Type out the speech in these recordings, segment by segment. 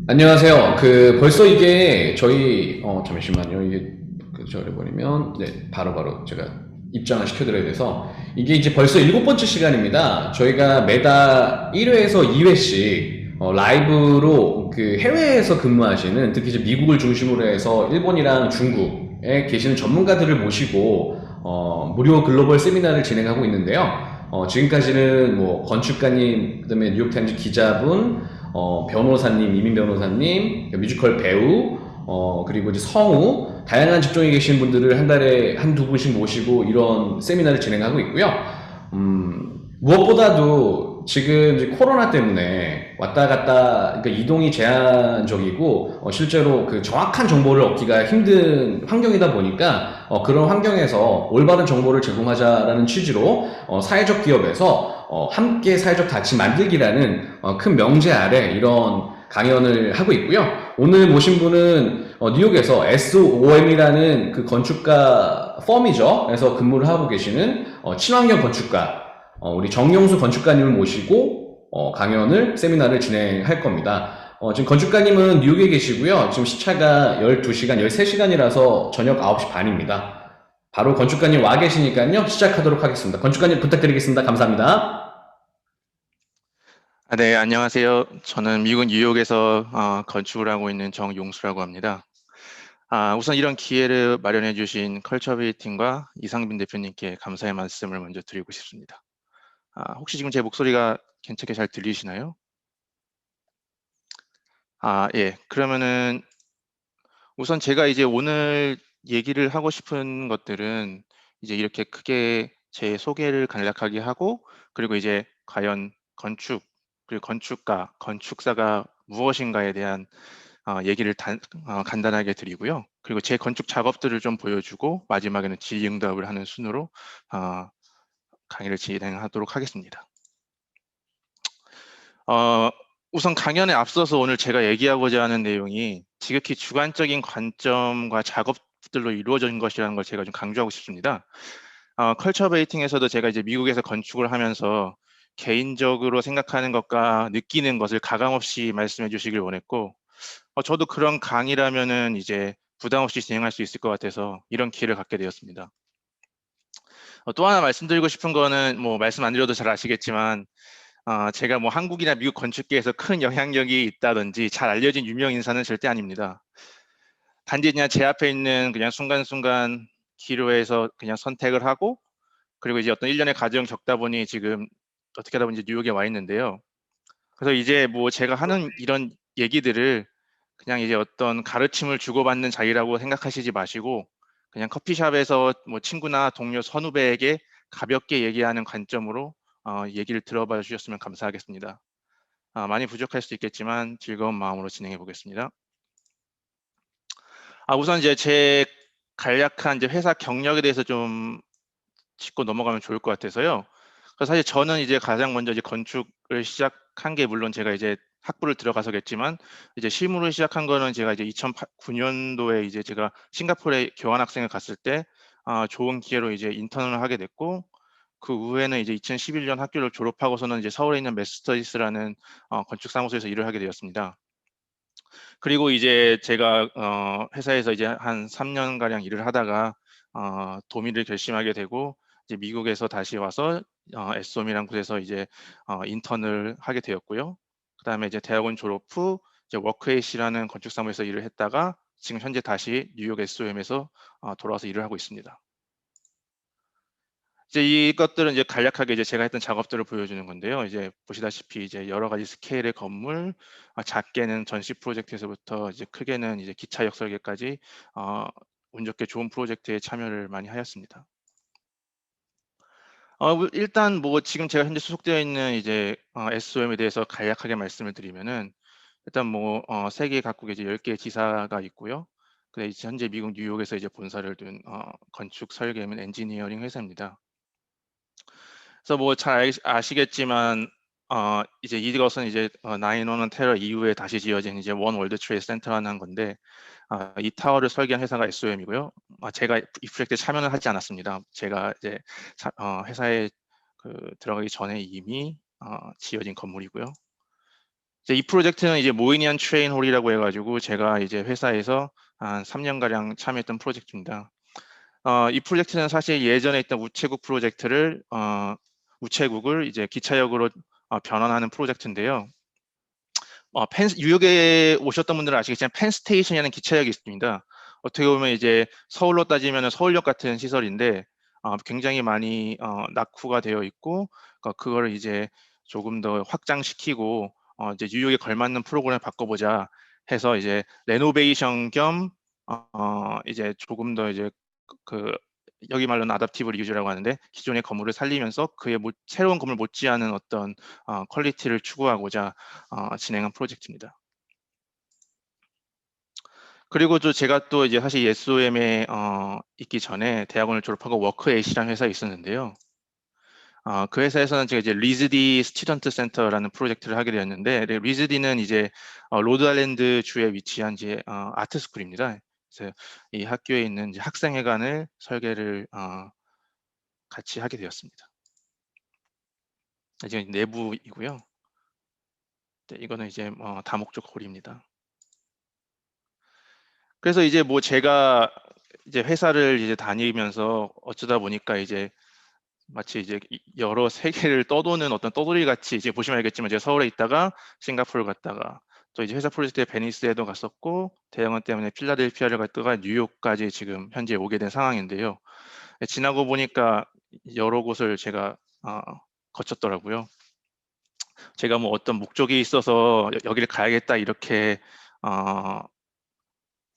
안녕하세요. 벌써 이게 저희 잠시만요. 이게 저래버리면 네 바로바로 제가 입장을 시켜드려야 돼서 이게 이제 벌써 일곱 번째 시간입니다. 저희가 매달 1회에서 2회씩 라이브로 그 해외에서 근무하시는 특히 이제 미국을 중심으로 해서 일본이랑 중국에 계시는 전문가들을 모시고 무료 글로벌 세미나를 진행하고 있는데요. 지금까지는 뭐 건축가님, 그다음에 뉴욕타임즈 기자분, 변호사님, 이민 변호사님, 뮤지컬 배우, 그리고 이제 성우, 다양한 직종에 계신 분들을 한 달에 한두 분씩 모시고 이런 세미나를 진행하고 있고요. 무엇보다도 지금 이제 코로나 때문에 왔다 갔다, 그러니까 이동이 제한적이고, 실제로 그 정확한 정보를 얻기가 힘든 환경이다 보니까, 그런 환경에서 올바른 정보를 제공하자라는 취지로, 사회적 기업에서, 함께 사회적 가치 만들기라는, 큰 명제 아래 이런 강연을 하고 있고요. 오늘 모신 분은, 뉴욕에서 SOM이라는 그 건축가 펌이죠. 그래서 근무를 하고 계시는, 친환경 건축가, 우리 정용수 건축가님을 모시고 강연을 세미나를 진행할 겁니다. 지금 건축가님은 뉴욕에 계시고요. 지금 시차가 12시간, 13시간이라서 저녁 9시 반입니다. 바로 건축가님 와 계시니까요. 시작하도록 하겠습니다. 건축가님 부탁드리겠습니다. 감사합니다. 네, 안녕하세요. 저는 미국 뉴욕에서 건축을 하고 있는 정용수라고 합니다. 우선 이런 기회를 마련해 주신 컬처베이 팀과 이상빈 대표님께 감사의 말씀을 먼저 드리고 싶습니다. 혹시 지금 제 목소리가 괜찮게 잘 들리시나요? 예. 그러면은 우선 제가 이제 오늘 얘기를 하고 싶은 것들은 이제 이렇게 크게 제 소개를 간략하게 하고, 그리고 이제 과연 건축, 그리고 건축가, 건축사가 무엇인가에 대한 얘기를 간단하게 드리고요. 그리고 제 건축 작업들을 좀 보여주고 마지막에는 질의응답을 하는 순으로 어, 강의를 진행하도록 하겠습니다. 어, 우선 강연에 앞서서 오늘 제가 얘기하고자 하는 내용이 지극히 주관적인 관점과 작업들로 이루어진 것이라는 걸 제가 좀 강조하고 싶습니다. 컬처 베이팅에서도 제가 이제 미국에서 건축을 하면서 개인적으로 생각하는 것과 느끼는 것을 가감없이 말씀해 주시길 원했고, 저도 그런 강의라면은 이제 부담 없이 진행할 수 있을 것 같아서 이런 기회를 갖게 되었습니다. 또 하나 말씀드리고 싶은 거는 뭐 말씀 안 드려도 잘 아시겠지만, 제가 뭐 한국이나 미국 건축계에서 큰 영향력이 있다든지 잘 알려진 유명 인사는 절대 아닙니다. 단지 그냥 제 앞에 있는 그냥 순간순간 기로에서 그냥 선택을 하고, 그리고 이제 어떤 일련의 과정 겪다 보니 지금 어떻게 하다 보니 이제 뉴욕에 와 있는데요. 그래서 이제 뭐 제가 하는 이런 얘기들을 그냥 이제 어떤 가르침을 주고받는 자리라고 생각하시지 마시고, 그냥 커피숍에서 뭐 친구나 동료 선후배에게 가볍게 얘기하는 관점으로 얘기를 들어봐 주셨으면 감사하겠습니다. 많이 부족할 수 있겠지만 즐거운 마음으로 진행해 보겠습니다. 우선 이제 제 간략한 이제 회사 경력에 대해서 좀 짚고 넘어가면 좋을 것 같아서요. 그래서 사실 저는 이제 가장 먼저 이제 건축을 시작한 게, 물론 제가 이제 학부를 들어가서겠지만 이제 실무를 시작한 거는 제가 이제 2009년도에 이제 제가 싱가포르에 교환학생을 갔을 때 좋은 기회로 이제 인턴을 하게 됐고, 그 후에는 이제 2011년 학교를 졸업하고서는 이제 서울에 있는 메스터디스라는 건축 사무소에서 일을 하게 되었습니다. 그리고 이제 제가 회사에서 이제 한 3년 가량 일을 하다가 도미를 결심하게 되고, 이제 미국에서 다시 와서 SOM이라는 곳에서 이제 인턴을 하게 되었고요. 그다음에 이제 대학원 졸업 후 이제 워크에이시라는 건축 사무소에서 일을 했다가 지금 현재 다시 뉴욕 SOM에서 돌아와서 일을 하고 있습니다. 이제 이것들은 이제 간략하게 이제 제가 했던 작업들을 보여주는 건데요. 이제 보시다시피 이제 여러 가지 스케일의 건물, 작게는 전시 프로젝트에서부터 이제 크게는 이제 기차역 설계까지 어, 운 좋게 좋은 프로젝트에 참여를 많이 하였습니다. 일단 뭐 지금 제가 현재 소속되어 있는 이제 SOM에 대해서 간략하게 말씀을 드리면은, 일단 뭐 세계 각국에 이제 10개의 지사가 있고요. 근데 이제 현재 미국 뉴욕에서 이제 본사를 둔 건축 설계 및 엔지니어링 회사입니다. 그래서 뭐 잘 아시겠지만 이제 이것은 이제 9/11 테러 이후에 다시 지어진 이제 원 월드 트레이드 센터라는 건데, 이 타워를 설계한 회사가 SOM이고요. 제가 이 프로젝트에 참여는 하지 않았습니다. 제가 이제 회사에 들어가기 전에 이미 지어진 건물이고요. 이제 이 프로젝트는 이제 모이니언 트레인 홀이라고 해가지고 제가 이제 회사에서 한 3년가량 참여했던 프로젝트입니다. 이 프로젝트는 사실 예전에 있던 우체국 프로젝트를 우체국을 이제 기차역으로 변환하는 프로젝트인데요. 뉴욕에 오셨던 분들은 아시겠지만 펜스테이션이라는 기차역이 있습니다. 어떻게 보면 이제 서울로 따지면 서울역 같은 시설인데 굉장히 많이 낙후가 되어 있고 그거를 이제 조금 더 확장시키고 이제 뉴욕에 걸맞는 프로그램을 바꿔보자 해서 이제 레노베이션 겸 이제 조금 더 이제 그 여기 말로는 아답티브 리유즈라고 하는데 기존의 건물을 살리면서 그의 새로운 건물 못지않은 어떤 퀄리티를 추구하고자 진행한 프로젝트입니다. 그리고 또 제가 또 이제 사실 SOM에 있기 전에 대학원을 졸업하고 워크에잇이라는 회사에 있었는데요. 그 회사에서는 제가 이제 리즈디 스튜던트 센터라는 프로젝트를 하게 되었는데 리즈디는 이제 로드아일랜드 주에 위치한 이제 아트스쿨입니다. 그래서 이 학교에 있는 이제 학생회관을 설계를 같이 하게 되었습니다. 지금 내부이고요. 네, 이거는 이제 다목적 홀입니다. 그래서 이제 뭐 제가 이제 회사를 이제 다니면서 어쩌다 보니까 이제 마치 이제 여러 세계를 떠도는 어떤 떠돌이 같이 이제 보시면 알겠지만 제가 서울에 있다가 싱가포르 갔다가 또 이제 회사 프로젝트에 베니스에도 갔었고 대학원 때문에 필라델피아를 갔다가 뉴욕까지 지금 현재 오게 된 상황인데요. 지나고 보니까 여러 곳을 제가 거쳤더라고요. 제가 뭐 어떤 목적이 있어서 여기를 가야겠다 이렇게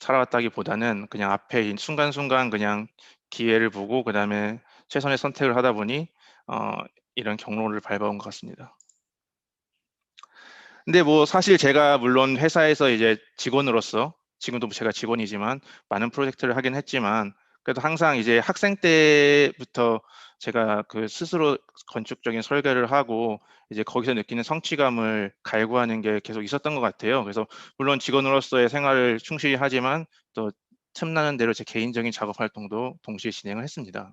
살아왔다기보다는 그냥 앞에 순간순간 그냥 기회를 보고 그 다음에 최선의 선택을 하다 보니 이런 경로를 밟아온 것 같습니다. 근데 뭐 사실 제가 물론 회사에서 이제 직원으로서 지금도 제가 직원이지만 많은 프로젝트를 하긴 했지만 그래도 항상 이제 학생 때부터 제가 그 스스로 건축적인 설계를 하고 이제 거기서 느끼는 성취감을 갈구하는 게 계속 있었던 것 같아요. 그래서 물론 직원으로서의 생활을 충실히 하지만 또 틈나는 대로 제 개인적인 작업 활동도 동시에 진행을 했습니다.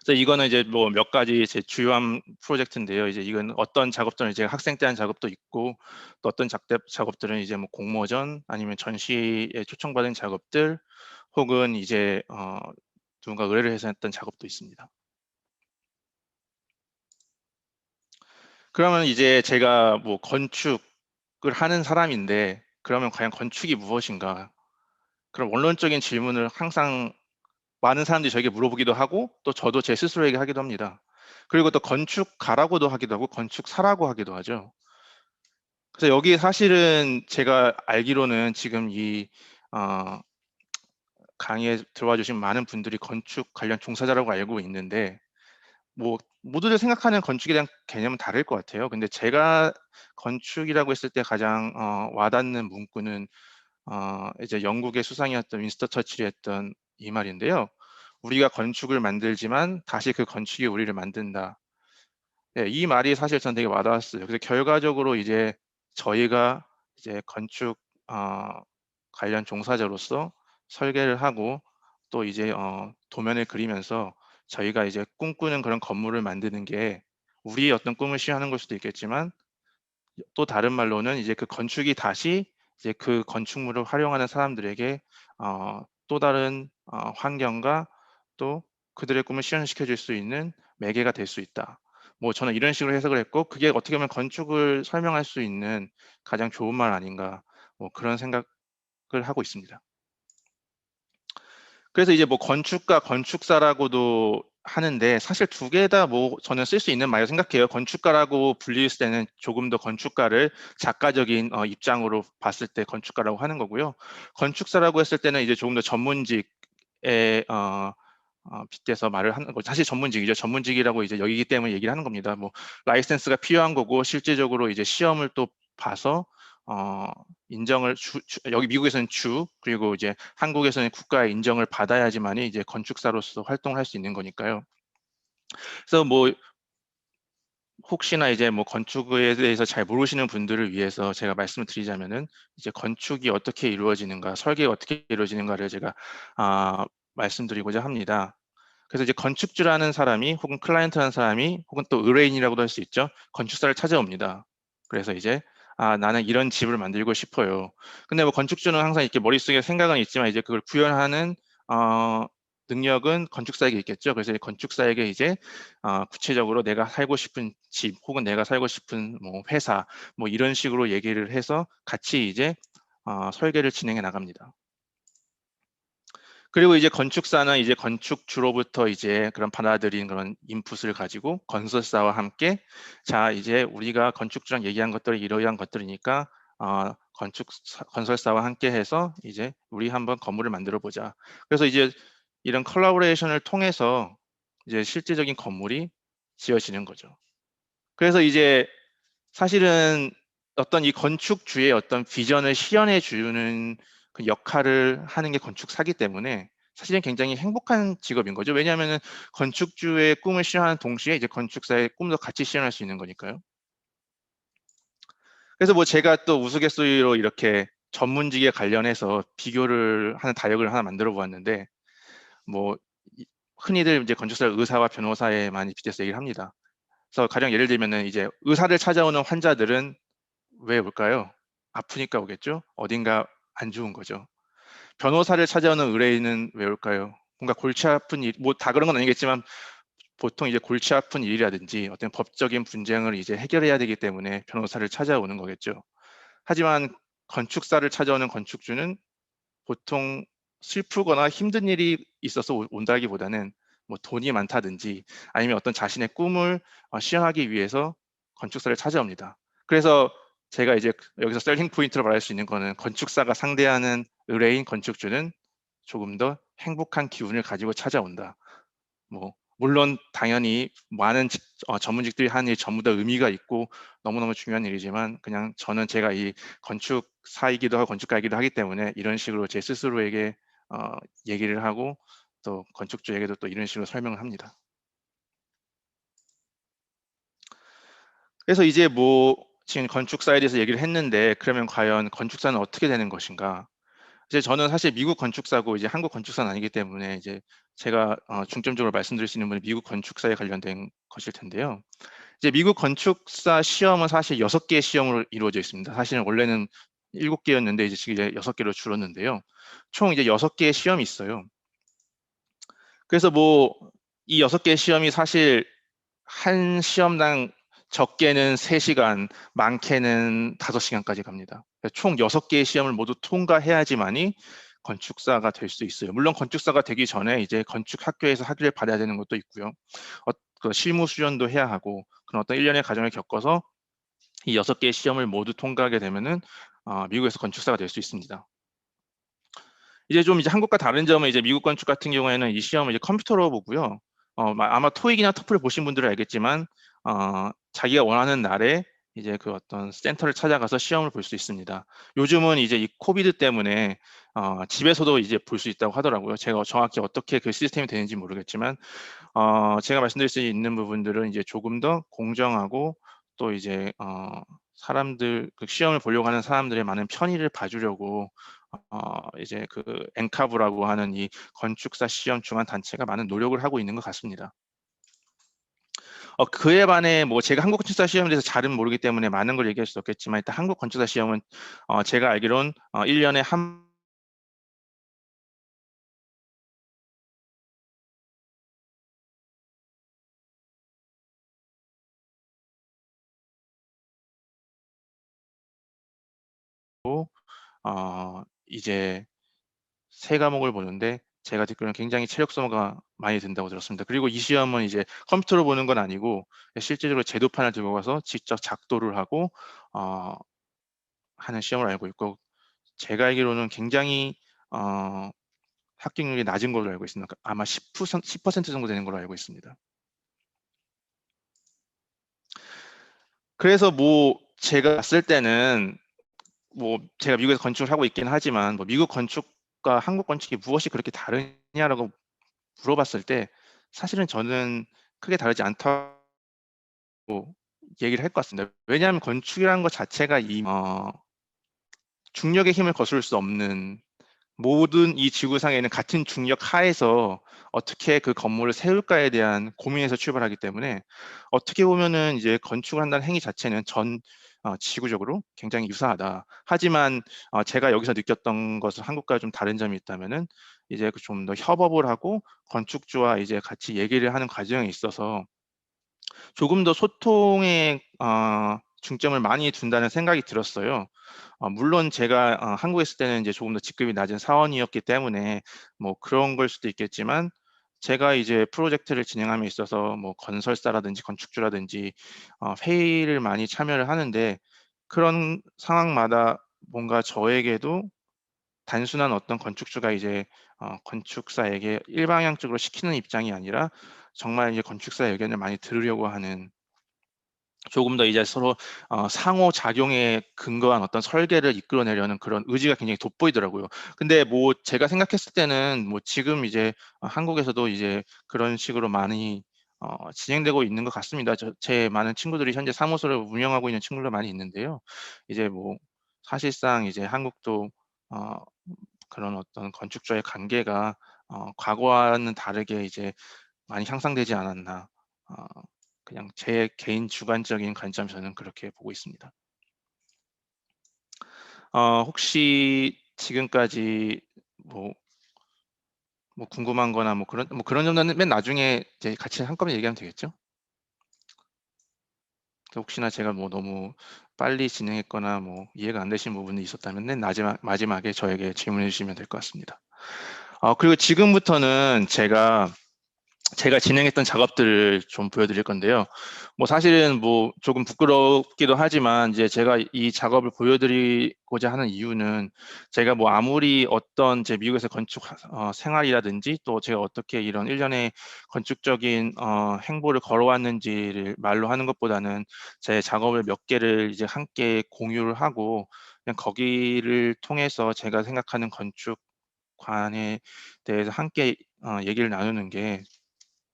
그래서 이거는 이제 뭐 몇 가지 제 주요한 프로젝트인데요. 이제 이건 어떤 작업들은 이제 학생 때 한 작업도 있고 또 어떤 작업들은 이제 뭐 공모전 아니면 전시에 초청받은 작업들 혹은 이제 누군가 의뢰를 해서 했던 작업도 있습니다. 그러면 이제 제가 뭐 건축을 하는 사람인데 그러면 과연 건축이 무엇인가? 그런 원론적인 질문을 항상 많은 사람들이 저에게 물어보기도 하고 또 저도 제 스스로에게 하기도 합니다. 그리고 또 건축가라고도 하기도 하고 건축사라고 하기도 하죠. 그래서 여기 사실은 제가 알기로는 지금 이 강의에 들어와 주신 많은 분들이 건축 관련 종사자라고 알고 있는데 뭐 모두들 생각하는 건축에 대한 개념은 다를 것 같아요. 근데 제가 건축이라고 했을 때 가장 와닿는 문구는 이제 영국의 수상이었던 윈스턴 처칠이 했던 이 말인데요. 우리가 건축을 만들지만 다시 그 건축이 우리를 만든다. 네, 이 말이 사실 저는 되게 와닿았어요. 그래서 결과적으로 이제 저희가 이제 건축 관련 종사자로서 설계를 하고 또 이제 도면을 그리면서 저희가 이제 꿈꾸는 그런 건물을 만드는 게 우리의 어떤 꿈을 시현하는 걸 수도 있겠지만 또 다른 말로는 이제 그 건축이 다시 이제 그 건축물을 활용하는 사람들에게 또 다른 환경과 또 그들의 꿈을 실현시켜 줄 수 있는 매개가 될 수 있다. 뭐 저는 이런 식으로 해석을 했고 그게 어떻게 보면 건축을 설명할 수 있는 가장 좋은 말 아닌가 뭐 그런 생각을 하고 있습니다. 그래서 이제 뭐 건축가, 건축사라고도 하는데 사실 두 개 다 뭐 저는 쓸 수 있는 말이라고 생각해요. 건축가라고 불릴 때는 조금 더 건축가를 작가적인 입장으로 봤을 때 건축가라고 하는 거고요. 건축사라고 했을 때는 이제 조금 더 전문직에 빗대서 말을 하는 거. 사실 전문직이죠. 전문직이라고 이제 여기기 때문에 얘기를 하는 겁니다. 뭐 라이센스가 필요한 거고 실제적으로 이제 시험을 또 봐서 인정을 여기 미국에서는 그리고 이제 한국에서는 국가의 인정을 받아야지만이 이제 건축사로서 활동을 할 수 있는 거니까요. 그래서 뭐 혹시나 이제 뭐 건축에 대해서 잘 모르시는 분들을 위해서 제가 말씀을 드리자면은 이제 건축이 어떻게 이루어지는가, 설계가 어떻게 이루어지는가를 제가 말씀드리고자 합니다. 그래서 이제 건축주라는 사람이 혹은 클라이언트라는 사람이 혹은 또 의뢰인이라고도 할 수 있죠. 건축사를 찾아옵니다. 그래서 이제 아, 나는 이런 집을 만들고 싶어요. 근데 뭐 건축주는 항상 이렇게 머릿속에 생각은 있지만 이제 그걸 구현하는 능력은 건축사에게 있겠죠. 그래서 건축사에게 이제 구체적으로 내가 살고 싶은 집 혹은 내가 살고 싶은 뭐 회사 뭐 이런 식으로 얘기를 해서 같이 이제 설계를 진행해 나갑니다. 그리고 이제 건축사는 이제 건축주로부터 이제 그런 받아들인 그런 인풋을 가지고 건설사와 함께 자, 이제 우리가 건축주랑 얘기한 것들이 이러이러한 것들이니까 건설사와 함께 해서 이제 우리 한번 건물을 만들어 보자. 그래서 이제 이런 컬래버레이션을 통해서 이제 실제적인 건물이 지어지는 거죠. 그래서 이제 사실은 어떤 이 건축주의 어떤 비전을 실현해 주는 그 역할을 하는 게 건축사기 때문에 사실은 굉장히 행복한 직업인 거죠. 왜냐하면 건축주의 꿈을 실현하는 동시에 이제 건축사의 꿈도 같이 실현할 수 있는 거니까요. 그래서 뭐 제가 또 우스갯소리로 이렇게 전문직에 관련해서 비교를 하는 다역을 하나 만들어 보았는데 뭐 흔히들 이제 건축사 의사와 변호사에 많이 빗대서 얘기를 합니다. 그래서 가령 예를 들면은 이제 의사를 찾아오는 환자들은 왜 올까요? 아프니까 오겠죠? 어딘가 안 좋은 거죠. 변호사를 찾아오는 의뢰인은 왜 올까요? 뭔가 골치 아픈 일, 뭐 다 그런 건 아니겠지만 보통 이제 골치 아픈 일이라든지 어떤 법적인 분쟁을 이제 해결해야 되기 때문에 변호사를 찾아오는 거겠죠. 하지만 건축사를 찾아오는 건축주는 보통 슬프거나 힘든 일이 있어서 온다기보다는 뭐 돈이 많다든지 아니면 어떤 자신의 꿈을 실현하기 위해서 건축사를 찾아옵니다. 그래서 제가 이제 여기서 셀링 포인트로 말할 수 있는 거는 건축사가 상대하는 의뢰인 건축주는 조금 더 행복한 기운을 가지고 찾아온다. 뭐 물론 당연히 많은 전문직들이 하는 일 전부 다 의미가 있고 너무너무 중요한 일이지만 그냥 저는 제가 이 건축사이기도 하고 건축가이기도 하기 때문에 이런 식으로 제 스스로에게 얘기를 하고 또 건축주에게도 또 이런 식으로 설명을 합니다. 그래서 이제 뭐 지금 건축사에 대해서 얘기를 했는데 그러면 과연 건축사는 어떻게 되는 것인가? 이제 저는 사실 미국 건축사고 이제 한국 건축사는 아니기 때문에 이제 제가 중점적으로 말씀드릴 수 있는 분이 미국 건축사에 관련된 것일 텐데요. 이제 미국 건축사 시험은 사실 6개의 시험으로 이루어져 있습니다. 사실은 원래는 7개였는데 이제 지금 이제 6개로 줄었는데요. 총 이제 6개의 시험이 있어요. 그래서 뭐 이 6개의 시험이 사실 한 시험당 적게는 3시간, 많게는 5시간까지 갑니다. 총 6개의 시험을 모두 통과해야지만이 건축사가 될 수 있어요. 물론 건축사가 되기 전에 이제 건축학교에서 학위를 받아야 되는 것도 있고요. 그 실무 수련도 해야 하고 그런 어떤 1년의 과정을 겪어서 이 6개의 시험을 모두 통과하게 되면은 미국에서 건축사가 될 수 있습니다. 이제 한국과 다른 점은 이제 미국 건축 같은 경우에는 이 시험을 이제 컴퓨터로 보고요. 아마 토익이나 토플 보신 분들은 알겠지만 자기가 원하는 날에 이제 그 어떤 센터를 찾아가서 시험을 볼 수 있습니다. 요즘은 이제 이 코비드 때문에 집에서도 이제 볼 수 있다고 하더라고요. 제가 정확히 어떻게 그 시스템이 되는지 모르겠지만 제가 말씀드릴 수 있는 부분들은 이제 조금 더 공정하고 또 이제 사람들 그 시험을 보려고 하는 사람들의 많은 편의를 봐주려고 이제 그 엔카브라고 하는 이 건축사 시험 중간 단체가 많은 노력을 하고 있는 것 같습니다. 그에 반해 뭐 제가 한국 건축사 시험에 대해서 잘은 모르기 때문에 많은 걸 얘기할 수 없겠지만 일단 한국 건축사 시험은 제가 알기론 1년에 한 이제 3과목을 보는데 제가 듣기로는 굉장히 체력 소모가 많이 된다고 들었습니다. 그리고 이 시험은 이제 컴퓨터로 보는 건 아니고 실제적으로 제도판을 들고 가서 직접 작도를 하고 하는 시험을 알고 있고 제가 알기로는 굉장히 합격률이 낮은 걸로 알고 있습니다. 아마 10% 정도 되는 걸로 알고 있습니다. 그래서 뭐 제가 봤을 때는 뭐 제가 미국에서 건축을 하고 있긴 하지만 뭐 미국 건축과 한국 건축이 무엇이 그렇게 다르냐라고 물어봤을 때 사실은 저는 크게 다르지 않다고 얘기를 할 것 같습니다. 왜냐하면 건축이라는 것 자체가 중력의 힘을 거스를 수 없는 모든 이 지구상에는 같은 중력 하에서 어떻게 그 건물을 세울까에 대한 고민에서 출발하기 때문에 어떻게 보면은 이제 건축을 한다는 행위 자체는 지구적으로 굉장히 유사하다. 하지만 제가 여기서 느꼈던 것은 한국과 좀 다른 점이 있다면은 이제 좀 더 협업을 하고 건축주와 이제 같이 얘기를 하는 과정에 있어서 조금 더 소통에 중점을 많이 둔다는 생각이 들었어요. 물론 제가 한국에 있을 때는 이제 조금 더 직급이 낮은 사원이었기 때문에 뭐 그런 걸 수도 있겠지만, 제가 이제 프로젝트를 진행함에 있어서 뭐 건설사라든지 건축주라든지 회의를 많이 참여를 하는데, 그런 상황마다 뭔가 저에게도 단순한 어떤 건축주가 이제 건축사에게 일방향적으로 시키는 입장이 아니라 정말 이제 건축사의 의견을 많이 들으려고 하는, 조금 더 이제 서로 상호작용에 근거한 어떤 설계를 이끌어내려는 그런 의지가 굉장히 돋보이더라고요. 근데 뭐 제가 생각했을 때는 뭐 지금 이제 한국에서도 이제 그런 식으로 많이 진행되고 있는 것 같습니다. 제 많은 친구들이 현재 사무소를 운영하고 있는 친구들 많이 있는데요. 이제 뭐 사실상 이제 한국도 어 그런 어떤 건축주와의 관계가 과거와는 다르게 이제 많이 향상되지 않았나. 어 그냥 제 개인 주관적인 관점에서는 그렇게 보고 있습니다. 혹시 지금까지 뭐 궁금한 거나 뭐 그런 점은 맨 나중에 이제 같이 한꺼번에 얘기하면 되겠죠? 혹시나 제가 뭐 너무 빨리 진행했거나 뭐 이해가 안 되신 부분이 있었다면 맨 마지막에 저에게 질문해 주시면 될 것 같습니다. 그리고 지금부터는 제가 진행했던 작업들을 좀 보여드릴 건데요. 뭐 사실은 뭐 조금 부끄럽기도 하지만 이제 제가 이 작업을 보여드리고자 하는 이유는, 제가 뭐 아무리 어떤 제 미국에서 건축 생활이라든지 또 제가 어떻게 이런 일련의 건축적인 행보를 걸어왔는지를 말로 하는 것보다는 제 작업을 몇 개를 이제 함께 공유를 하고, 그냥 거기를 통해서 제가 생각하는 건축관에 대해서 함께 얘기를 나누는 게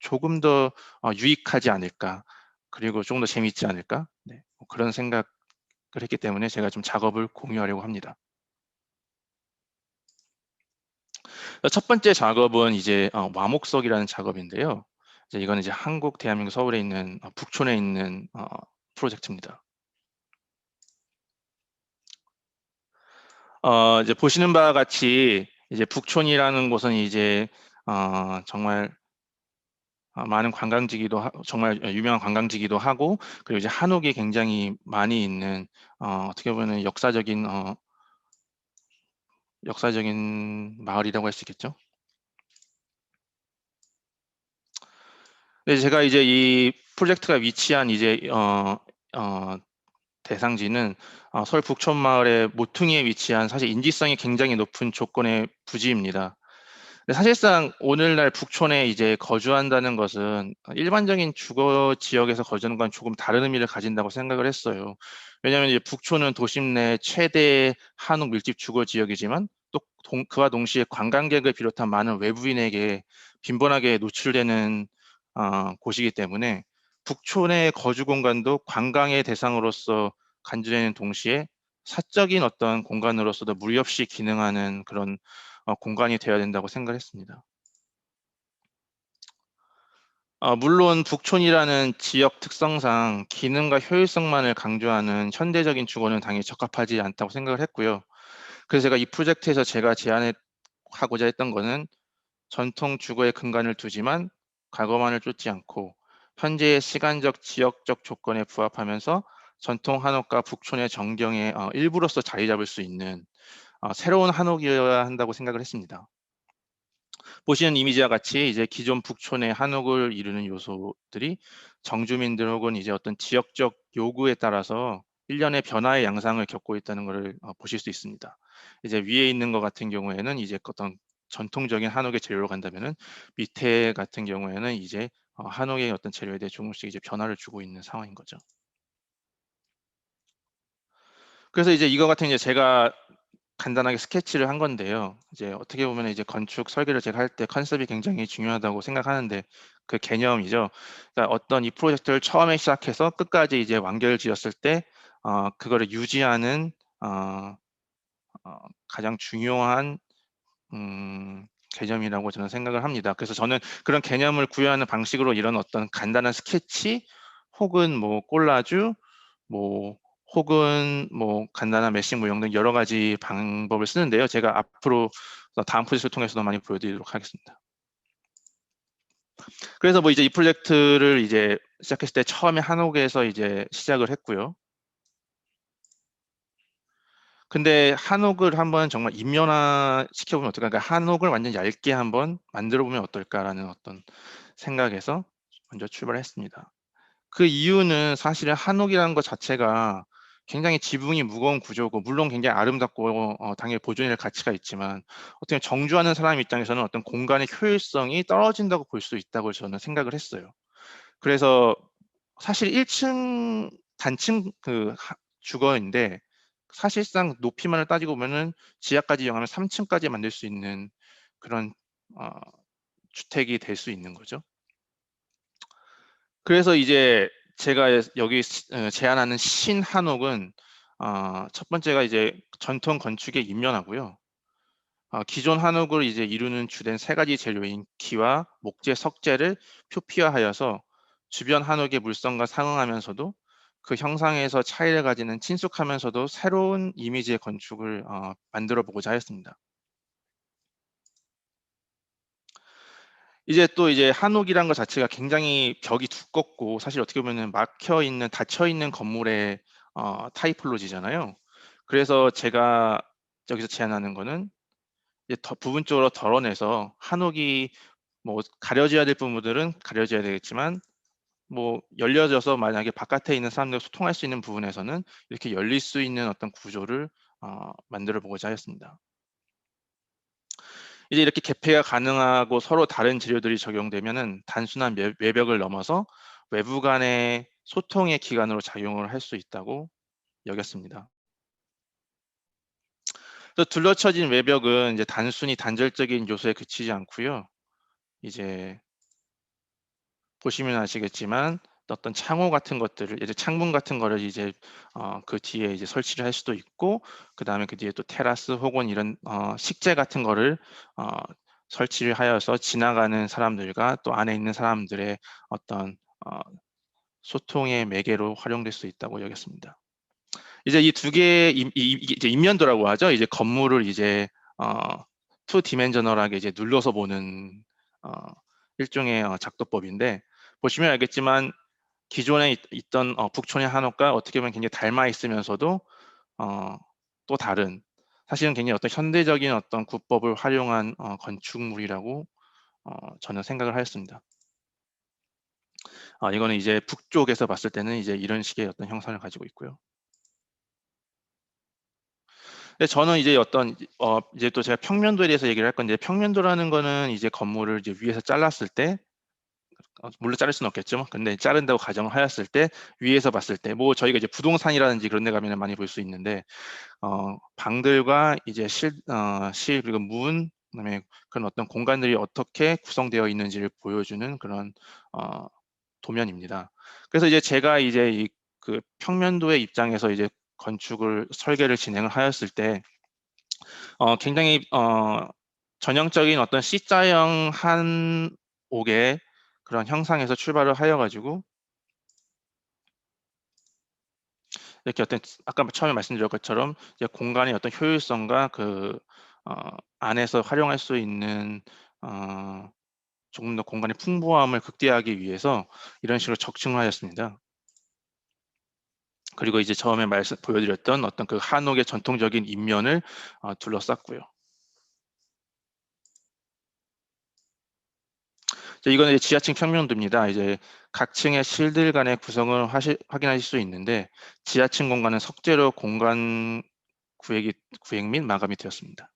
조금 더 유익하지 않을까, 그리고 조금 더 재미있지 않을까, 네, 뭐 그런 생각을 했기 때문에 제가 좀 작업을 공유하려고 합니다. 첫 번째 작업은 이제 와목석이라는 작업인데요. 이제 이거는 이제 한국 대한민국 서울에 있는 북촌에 있는 프로젝트입니다. 이제 보시는 바와 같이 이제 북촌이라는 곳은 이제 정말 많은 관광지기도 정말 유명한 관광지기도 하고, 그리고 이제 한옥이 굉장히 많이 있는 어떻게 보면 역사적인 마을이라고 할 수 있겠죠. 근데 제가 이제 이 프로젝트가 위치한 이제 대상지는 서울 북촌 마을의 모퉁이에 위치한, 사실 인지성이 굉장히 높은 조건의 부지입니다. 근데 사실상 오늘날 북촌에 이제 거주한다는 것은 일반적인 주거 지역에서 거주하는 건 조금 다른 의미를 가진다고 생각을 했어요. 왜냐하면 이제 북촌은 도심 내 최대 한옥 밀집 주거 지역이지만, 또 그와 동시에 관광객을 비롯한 많은 외부인에게 빈번하게 노출되는 곳이기 때문에, 북촌의 거주 공간도 관광의 대상으로서 간주되는 동시에 사적인 어떤 공간으로서도 무리 없이 기능하는 그런 공간이 되어야 된다고 생각했습니다. 물론 북촌이라는 지역 특성상 기능과 효율성만을 강조하는 현대적인 주거는 당연히 적합하지 않다고 생각을 했고요. 그래서 제가 이 프로젝트에서 제가 제안하고자 했던 거는, 전통 주거의 근간을 두지만 과거만을 쫓지 않고 현재의 시간적, 지역적 조건에 부합하면서 전통 한옥과 북촌의 정경의 일부로서 자리 잡을 수 있는 새로운 한옥이어야 한다고 생각을 했습니다. 보시는 이미지와 같이 이제 기존 북촌의 한옥을 이루는 요소들이 정주민들 혹은 이제 어떤 지역적 요구에 따라서 일련의 변화의 양상을 겪고 있다는 것을 보실 수 있습니다. 이제 위에 있는 것 같은 경우에는 이제 어떤 전통적인 한옥의 재료로 간다면은, 밑에 같은 경우에는 이제 한옥의 어떤 재료에 대해 조금씩 이제 변화를 주고 있는 상황인 거죠. 그래서 이제 이거 같은 이제 제가 간단하게 스케치를 한 건데요. 이제 어떻게 보면 이제 건축 설계를 제가 할 때 컨셉이 굉장히 중요하다고 생각하는데, 그 개념이죠. 그러니까 어떤 이 프로젝트를 처음에 시작해서 끝까지 이제 완결을 지었을 때 그거를 유지하는 어 가장 중요한 개념이라고 저는 생각을 합니다. 그래서 저는 그런 개념을 구현하는 방식으로 이런 어떤 간단한 스케치 혹은 뭐 콜라주 뭐 혹은 뭐 간단한 메싱 모형 등 여러 가지 방법을 쓰는데요. 제가 앞으로 다음 프로젝트를 통해서도 많이 보여드리도록 하겠습니다. 그래서 뭐 이제 이 프로젝트를 이제 시작했을 때 처음에 한옥에서 이제 시작을 했고요. 근데 한옥을 한번 정말 인면화 시켜보면 어떨까? 그러니까 한옥을 완전 얇게 한번 만들어 보면 어떨까라는 어떤 생각에서 먼저 출발했습니다. 그 이유는 사실은 한옥이라는 것 자체가 굉장히 지붕이 무거운 구조고, 물론 굉장히 아름답고 당연히 보존할 가치가 있지만, 어떻게 보면 정주하는 사람 입장에서는 어떤 공간의 효율성이 떨어진다고 볼 수 있다고 저는 생각을 했어요. 그래서 사실 1층 단층 주거인데, 사실상 높이만을 따지고 보면은 지하까지 이용하면 3층까지 만들 수 있는 그런 어, 주택이 될 수 있는 거죠. 그래서 이제 제가 여기 제안하는 신한옥은 첫 번째가 이제 전통 건축의 입면하고요. 기존 한옥을 이제 이루는 주된 세 가지 재료인 기와 목재, 석재를 표피화하여서 주변 한옥의 물성과 상응하면서도 그 형상에서 차이를 가지는 친숙하면서도 새로운 이미지의 건축을 만들어 보고자 하였습니다. 이제 또 이제 한옥이란 것 자체가 굉장히 벽이 두껍고, 사실 어떻게 보면은 막혀 있는, 닫혀 있는 건물의 타이폴로지잖아요. 그래서 제가 여기서 제안하는 거는 이제 부분적으로 덜어내서 한옥이 뭐 가려져야 될 부분들은 가려져야 되겠지만, 뭐 열려져서 만약에 바깥에 있는 사람들과 소통할 수 있는 부분에서는 이렇게 열릴 수 있는 어떤 구조를 만들어 보고자 하였습니다. 이제 이렇게 개폐가 가능하고 서로 다른 재료들이 적용되면은 단순한 외벽을 넘어서 외부 간의 소통의 기관으로 작용을 할 수 있다고 여겼습니다. 또 둘러쳐진 외벽은 이제 단순히 단절적인 요소에 그치지 않고요. 이제 보시면 아시겠지만 어떤 창호 같은 것들을, 이제 창문 같은 거를 이제 그 뒤에 이제 설치를 할 수도 있고, 그 다음에 그 뒤에 또 테라스 혹은 이런 식재 같은 거를 어, 설치를 하여서 지나가는 사람들과 또 안에 있는 사람들의 어떤 소통의 매개로 활용될 수 있다고 여겼습니다. 이제 이 두 개의 이제 인면도라고 하죠. 이제 건물을 이제 투 디멘셔널하게 이제 눌러서 보는 일종의 작도법인데, 보시면 알겠지만 기존에 있던 북촌의 한옥과 어떻게 보면 굉장히 닮아 있으면서도 또 다른, 사실은 굉장히 어떤 현대적인 어떤 구법을 활용한 건축물이라고 저는 생각을 하였습니다. 이거는 이제 북쪽에서 봤을 때는 이제 이런 식의 어떤 형상을 가지고 있고요. 근데 저는 이제 어떤 이제 또 제가 평면도에 대해서 얘기를 할 건데, 평면도라는 거는 이제 건물을 이제 위에서 잘랐을 때, 물론 자를 수는 없겠죠. 근데 자른다고 가정을 하였을 때, 위에서 봤을 때, 뭐 저희가 이제 부동산이라든지 그런 데 가면 많이 볼 수 있는데, 방들과 이제 실 그리고 문, 그다음에 그런 어떤 공간들이 어떻게 구성되어 있는지를 보여주는 그런 도면입니다. 그래서 이제 제가 이제 그 평면도의 입장에서 이제 건축을 설계를 진행을 하였을 때 굉장히 전형적인 어떤 C자형 한옥의 그런 형상에서 출발을 하여 가지고, 이렇게 어떤 아까 처음에 말씀드린 것처럼 이제 공간의 어떤 효율성과 그 안에서 활용할 수 있는 조금 더 공간의 풍부함을 극대화하기 위해서 이런 식으로 적층을 하였습니다. 그리고 이제 처음에 보여드렸던 어떤 그 한옥의 전통적인 인면을 둘러쌌고요. 이거는 이제 지하층 평면도입니다. 이제 각 층의 실들 간의 구성을 확인하실 수 있는데, 지하층 공간은 석재로 공간 구획 및 마감이 되었습니다.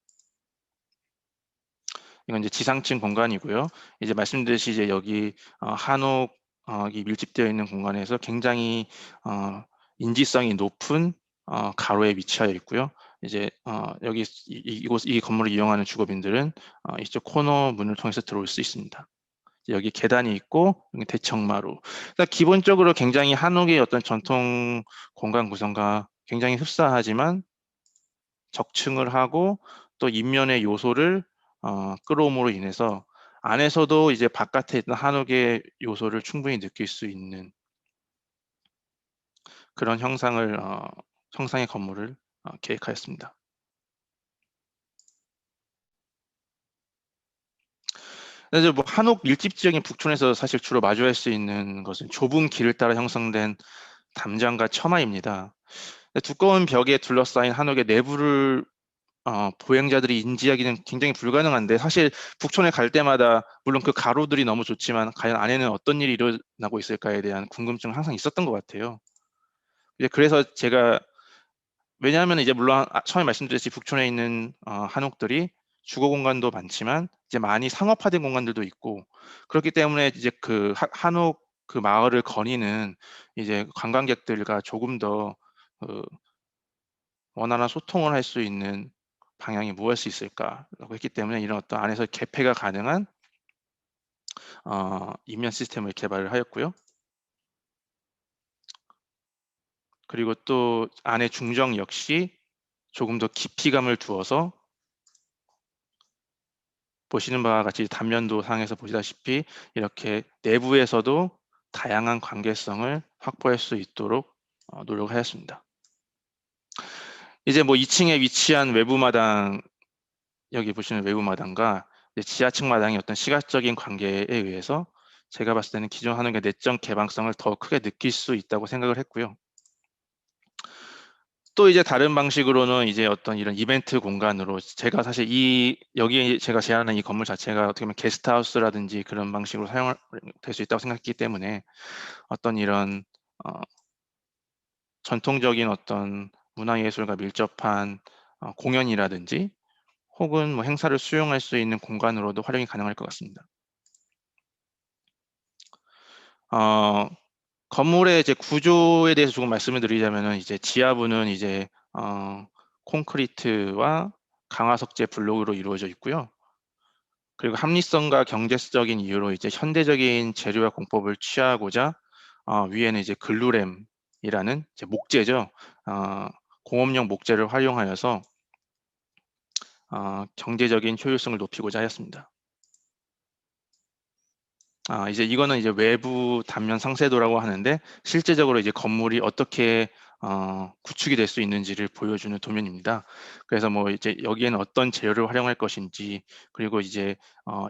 이건 이제 지상층 공간이고요. 이제 말씀드렸듯이 이제 여기 한옥이 밀집되어 있는 공간에서 굉장히 인지성이 높은 가로에 위치하여 있고요. 이제 여기 이 건물을 이용하는 주거민들은 이쪽 코너 문을 통해서 들어올 수 있습니다. 여기 계단이 있고 여기 대청마루. 그러니까 기본적으로 굉장히 한옥의 어떤 전통 공간 구성과 굉장히 흡사하지만 적층을 하고 또 인면의 요소를 끌어옴으로 인해서 안에서도 이제 바깥에 있는 한옥의 요소를 충분히 느낄 수 있는 그런 형상의 건물을 계획하였습니다. 그래서 뭐 한옥 밀집 지역인 북촌에서 사실 주로 마주할 수 있는 것은 좁은 길을 따라 형성된 담장과 처마입니다. 두꺼운 벽에 둘러싸인 한옥의 내부를 보행자들이 인지하기는 굉장히 불가능한데, 사실 북촌에 갈 때마다 물론 그 가로들이 너무 좋지만 과연 안에는 어떤 일이 일어나고 있을까에 대한 궁금증은 항상 있었던 것 같아요. 이제 그래서 제가, 왜냐하면 이제 물론 처음에 말씀드렸듯이 북촌에 있는 한옥들이 주거 공간도 많지만 이제 많이 상업화된 공간들도 있고, 그렇기 때문에 이제 그 한옥 그 마을을 거니는 이제 관광객들과 조금 더 원활한 소통을 할 수 있는 방향이 무엇이 있을까라고 했기 때문에 이런 어떤 안에서 개폐가 가능한 인면 시스템을 개발을 하였고요. 그리고 또 안에 중정 역시 조금 더 깊이감을 두어서, 보시는 바와 같이 단면도 상에서 보시다시피 이렇게 내부에서도 다양한 관계성을 확보할 수 있도록 노력하였습니다. 이제 뭐 2층에 위치한 외부 마당, 여기 보시는 외부 마당과 지하층 마당의 어떤 시각적인 관계에 의해서 제가 봤을 때는 기존 한옥의 내적 개방성을 더 크게 느낄 수 있다고 생각을 했고요. 또 이제 다른 방식으로는 이제 어떤 이런 이벤트 공간으로, 제가 사실 여기 제가 제안하는 이 건물 자체가 어떻게 보면 게스트하우스라든지 그런 방식으로 사용될 수 있다고 생각했기 때문에 어떤 이런 전통적인 어떤 문화예술과 밀접한 공연이라든지 혹은 뭐 행사를 수용할 수 있는 공간으로도 활용이 가능할 것 같습니다. 건물의 이제 구조에 대해서 조금 말씀을 드리자면은, 이제 지하부는 이제 콘크리트와 강화석재 블록으로 이루어져 있고요. 그리고 합리성과 경제적인 이유로 이제 현대적인 재료와 공법을 취하고자 위에는 이제 글루램이라는 이제 목재죠. 공업용 목재를 활용하여서 경제적인 효율성을 높이고자 하였습니다. 이제 이거는 이제 외부 단면 상세도라고 하는데, 실제적으로 이제 건물이 어떻게 구축이 될 수 있는지를 보여주는 도면입니다. 그래서 뭐 이제 여기에는 어떤 재료를 활용할 것인지, 그리고 이제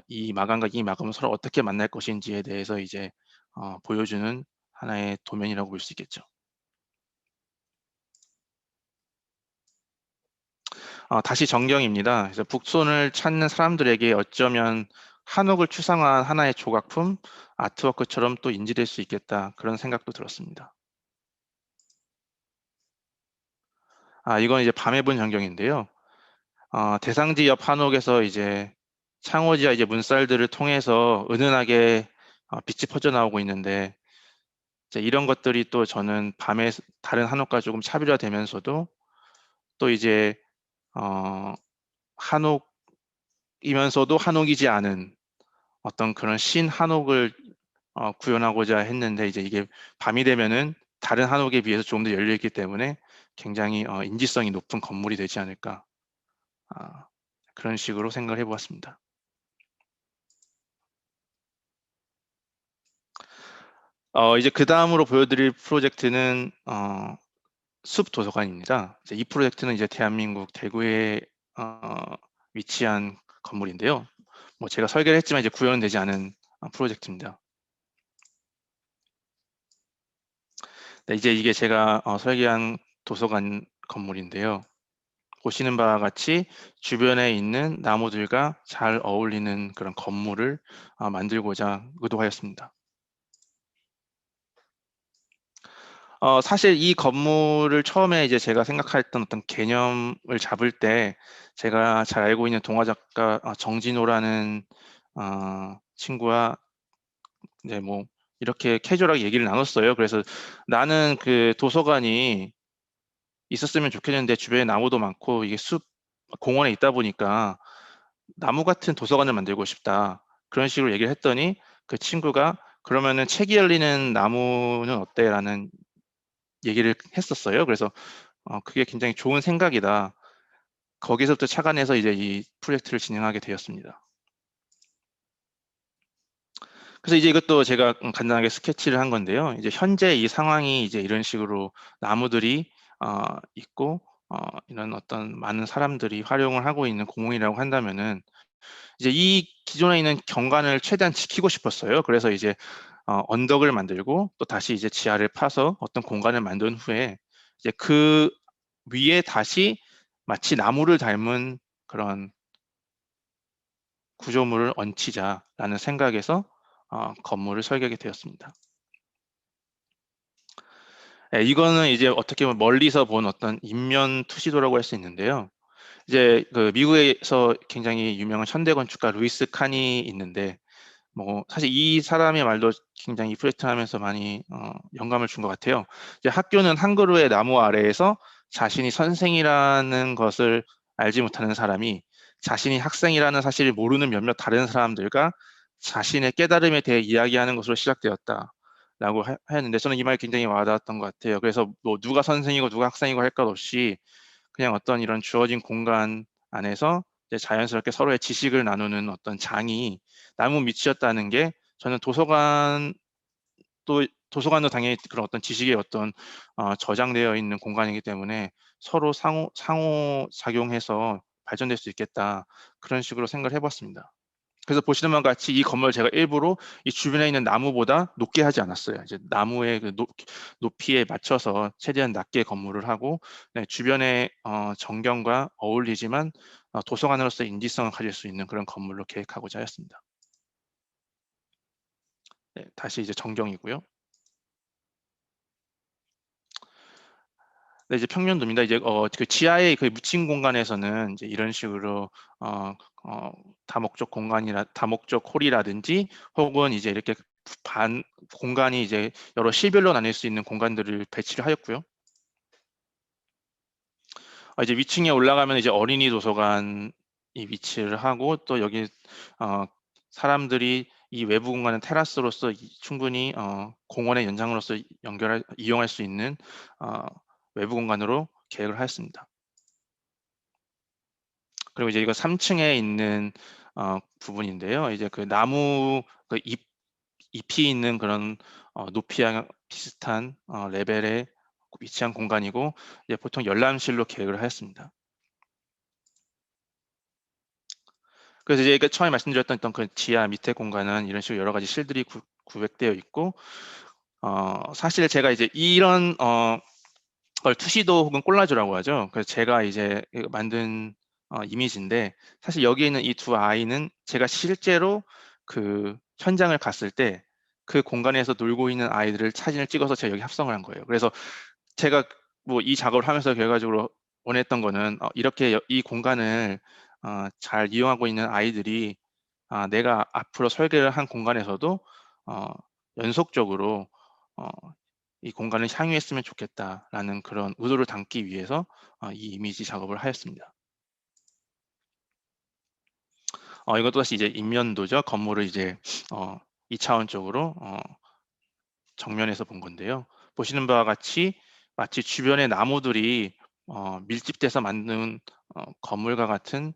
이 마감과 이 마감은 서로 어떻게 만날 것인지에 대해서 이제 보여주는 하나의 도면이라고 볼 수 있겠죠. 다시 정경입니다. 그래서 북촌을 찾는 사람들에게 어쩌면 한옥을 추상화한 하나의 조각품, 아트워크처럼 또 인지될 수 있겠다, 그런 생각도 들었습니다. 이건 이제 밤에 본 전경인데요. 대상지 옆 한옥에서 이제 창호지와 이제 문살들을 통해서 은은하게 빛이 퍼져 나오고 있는데, 이제 이런 것들이 또 저는 밤에 다른 한옥과 조금 차별화되면서도 또 이제 한옥이면서도 한옥이지 않은 어떤 그런 한옥을 구현하고자 했는데, 이제 이게 밤이 되면은 다른 한옥에 비해서 조금 더 열려 있기 때문에 굉장히 인지성이 높은 건물이 되지 않을까, 그런 식으로 생각을 해보았습니다. 이제 그 다음으로 보여드릴 프로젝트는 숲 도서관입니다. 이제 이 프로젝트는 이제 대한민국 대구에 위치한 건물인데요. 뭐 제가 설계를 했지만 이제 구현은 되지 않은 프로젝트입니다. 네, 이제 이게 제가 설계한 도서관 건물인데요. 보시는 바와 같이 주변에 있는 나무들과 잘 어울리는 그런 건물을 만들고자 의도하였습니다. 사실 이 건물을 처음에 이제 제가 생각했던 어떤 개념을 잡을 때, 제가 잘 알고 있는 동화 작가 정진호라는 친구와 이제 뭐 이렇게 캐주얼하게 얘기를 나눴어요. 그래서 나는 그 도서관이 있었으면 좋겠는데 주변에 나무도 많고 이게 공원에 있다 보니까 나무 같은 도서관을 만들고 싶다, 그런 식으로 얘기를 했더니 그 친구가 그러면은 책이 열리는 나무는 어때? 라는 얘기를 했었어요. 그래서 그게 굉장히 좋은 생각이다. 거기서부터 착안해서 이제 이 프로젝트를 진행하게 되었습니다. 그래서 이제 이것도 제가 간단하게 스케치를 한 건데요. 이제 현재 이 상황이 이제 이런 식으로 나무들이 있고 이런 어떤 많은 사람들이 활용을 하고 있는 공원이라고 한다면은 이제 이 기존에 있는 경관을 최대한 지키고 싶었어요. 그래서 이제 언덕을 만들고 또 다시 이제 지하를 파서 어떤 공간을 만든 후에 이제 그 위에 다시 마치 나무를 닮은 그런 구조물을 얹히자라는 생각에서 건물을 설계하게 되었습니다. 네, 이거는 이제 어떻게 보면 멀리서 본 어떤 인면 투시도라고 할 수 있는데요. 이제 그 미국에서 굉장히 유명한 현대 건축가 루이스 칸이 있는데 뭐 사실 이 사람의 말도 굉장히 이 프로젝트 하면서 많이 영감을 준 것 같아요. 이제 학교는 한 그루의 나무 아래에서 자신이 선생이라는 것을 알지 못하는 사람이 자신이 학생이라는 사실을 모르는 몇몇 다른 사람들과 자신의 깨달음에 대해 이야기하는 것으로 시작되었다라고 하였는데 저는 이 말이 굉장히 와닿았던 것 같아요. 그래서 뭐 누가 선생이고 누가 학생이고 할 것 없이 그냥 어떤 이런 주어진 공간 안에서 이제 자연스럽게 서로의 지식을 나누는 어떤 장이 나무 밑이었다는 게 저는 도서관도 당연히 그런 어떤 지식의 어떤 저장되어 있는 공간이기 때문에 서로 상호 작용해서 발전될 수 있겠다 그런 식으로 생각을 해봤습니다. 그래서 보시는 바와 같이 이 건물 제가 일부러 이 주변에 있는 나무보다 높게 하지 않았어요. 이제 나무의 그 높이에 맞춰서 최대한 낮게 건물을 하고 네, 주변의 전경과 어울리지만 도서관으로서 인지성을 가질 수 있는 그런 건물로 계획하고자 하였습니다. 네, 다시 이제 전경이고요. 네, 이제 평면도입니다. 이제 그 지하의 그 묻힌 공간에서는 이제 이런 식으로 다목적 홀이라든지 혹은 이제 이렇게 공간이 이제 여러 실별로 나뉠 수 있는 공간들을 배치를 하였고요. 이제 위층에 올라가면 이제 어린이 도서관이 위치를 하고 또 여기 사람들이 이 외부 공간은 테라스로서 충분히 공원의 연장으로서 이용할 수 있는 외부 공간으로 계획을 하였습니다. 그리고 이제 이거 3층에 있는 부분인데요. 이제 그 나무 그 잎이 있는 그런 높이와 비슷한 레벨에 위치한 공간이고 이제 보통 열람실로 계획을 하였습니다. 그래서 이제 그 처음에 말씀드렸던 그 지하 밑에 공간은 이런 식으로 여러 가지 실들이 구획되어 있고 사실 제가 이제 이런 걸 투시도 혹은 콜라주라고 하죠. 그래서 제가 이제 만든 이미지인데 사실 여기 있는 이 두 아이는 제가 실제로 그 현장을 갔을 때 그 공간에서 놀고 있는 아이들을 사진을 찍어서 제가 여기 합성을 한 거예요. 그래서 제가 뭐 이 작업을 하면서 결과적으로 원했던 거는 이렇게 이 공간을 잘 이용하고 있는 아이들이 내가 앞으로 설계를 한 공간에서도 연속적으로 이 공간을 향유했으면 좋겠다라는 그런 의도를 담기 위해서 이 이미지 작업을 하였습니다. 이것도 다시 이제 인면도죠. 건물을 이제 2차원적으로 정면에서 본 건데요. 보시는 바와 같이 마치 주변의 나무들이 밀집돼서 만든 건물과 같은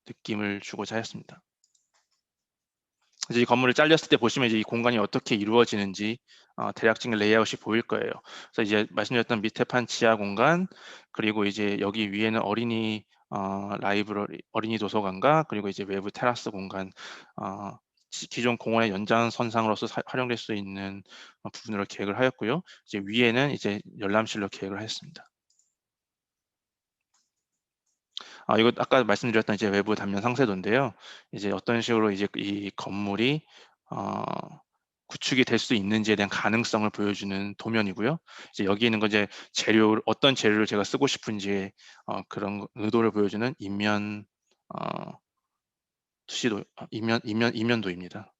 느낌을 주고자 하였습니다. 이제 이 건물을 잘렸을 때 보시면 이제 이 공간이 어떻게 이루어지는지 대략적인 레이아웃이 보일 거예요. 그래서 이제 말씀드렸던 밑에 판 지하 공간 그리고 이제 여기 위에는 어린이 라이브러리, 어린이 도서관과 그리고 이제 외부 테라스 공간, 기존 공원의 연장선상으로서 활용될 수 있는 부분으로 계획을 하였고요. 이제 위에는 이제 열람실로 계획을 하였습니다. 이거 아까 말씀드렸던 이제 외부 단면 상세도인데요. 이제 어떤 식으로 이제 이 건물이 구축이 될 수 있는지에 대한 가능성을 보여주는 도면이고요. 이제 여기 있는 건 이제 어떤 재료를 제가 쓰고 싶은지 그런 의도를 보여주는 인면 투시도 인면도입니다.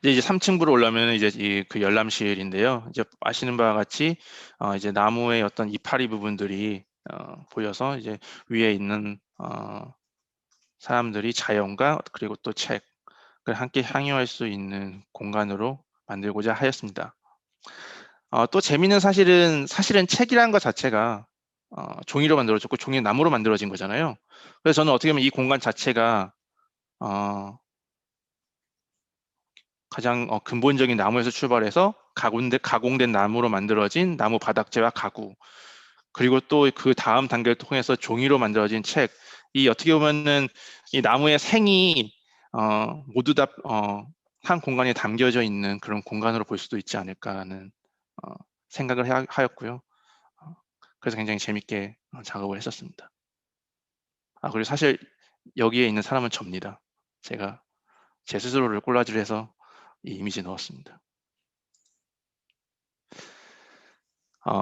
이제 3층부로 올라오면 이제 그 열람실인데요. 이제 아시는 바와 같이 이제 나무의 어떤 이파리 부분들이 보여서 이제 위에 있는 사람들이 자연과 그리고 또 책을 함께 향유할 수 있는 공간으로 만들고자 하였습니다. 또 재미있는 사실은 책이라는 것 자체가 종이로 만들어졌고 종이 나무로 만들어진 거잖아요. 그래서 저는 어떻게 보면 이 공간 자체가 가장 근본적인 나무에서 출발해서 가공된 나무로 만들어진 나무 바닥재와 가구, 그리고 또 그 다음 단계를 통해서 종이로 만들어진 책, 이 어떻게 보면은 이 나무의 생이 모두 다 한 공간에 담겨져 있는 그런 공간으로 볼 수도 있지 않을까 하는 생각을 하였고요. 그래서 굉장히 재밌게 작업을 했었습니다. 그리고 사실 여기에 있는 사람은 접니다. 제가 제 스스로를 꼴라지를 해서 이 이미지 넣었습니다.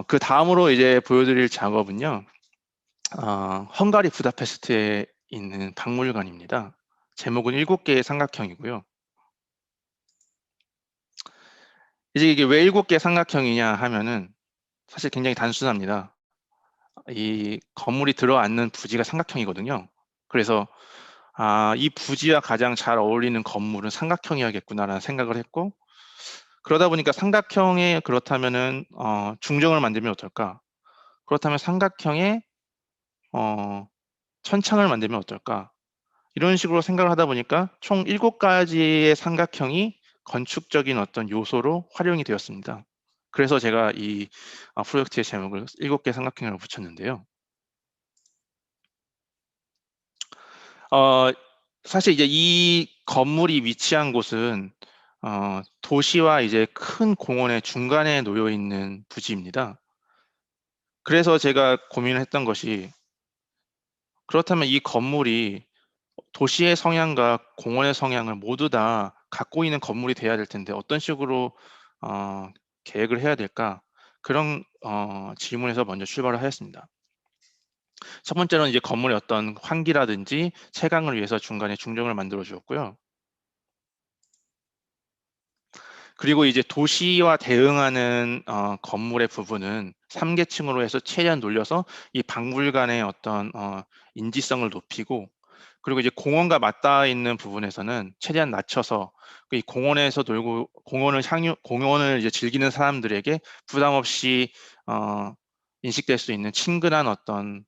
그 다음으로 이제 보여드릴 작업은요, 헝가리 부다페스트에 있는 박물관입니다. 제목은 7개의 삼각형이고요. 이제 이게 왜 7개의 삼각형이냐 하면은 사실 굉장히 단순합니다. 이 건물이 들어앉는 부지가 삼각형이거든요. 그래서 이 부지와 가장 잘 어울리는 건물은 삼각형이어야겠구나라는 생각을 했고, 그러다 보니까 삼각형에 그렇다면은 중정을 만들면 어떨까? 그렇다면 삼각형에 천창을 만들면 어떨까? 이런 식으로 생각을 하다 보니까 총 7가지의 삼각형이 건축적인 어떤 요소로 활용이 되었습니다. 그래서 제가 이 프로젝트의 제목을 7개 삼각형이라고 붙였는데요. 사실 이제 이 건물이 위치한 곳은 도시와 이제 큰 공원의 중간에 놓여 있는 부지입니다. 그래서 제가 고민을 했던 것이, 그렇다면 이 건물이 도시의 성향과 공원의 성향을 모두 다 갖고 있는 건물이 돼야 될 텐데 어떤 식으로 계획을 해야 될까? 그런 질문에서 먼저 출발을 하였습니다. 첫 번째로는 이제 건물의 어떤 환기라든지 채광을 위해서 중간에 중정을 만들어 주었고요. 그리고 이제 도시와 대응하는 건물의 부분은 3계층으로 해서 최대한 놀려서 이 박물관의 어떤 인지성을 높이고, 그리고 이제 공원과 맞닿아 있는 부분에서는 최대한 낮춰서 이 공원에서 놀고 공원을 이제 즐기는 사람들에게 부담 없이 인식될 수 있는 친근한 어떤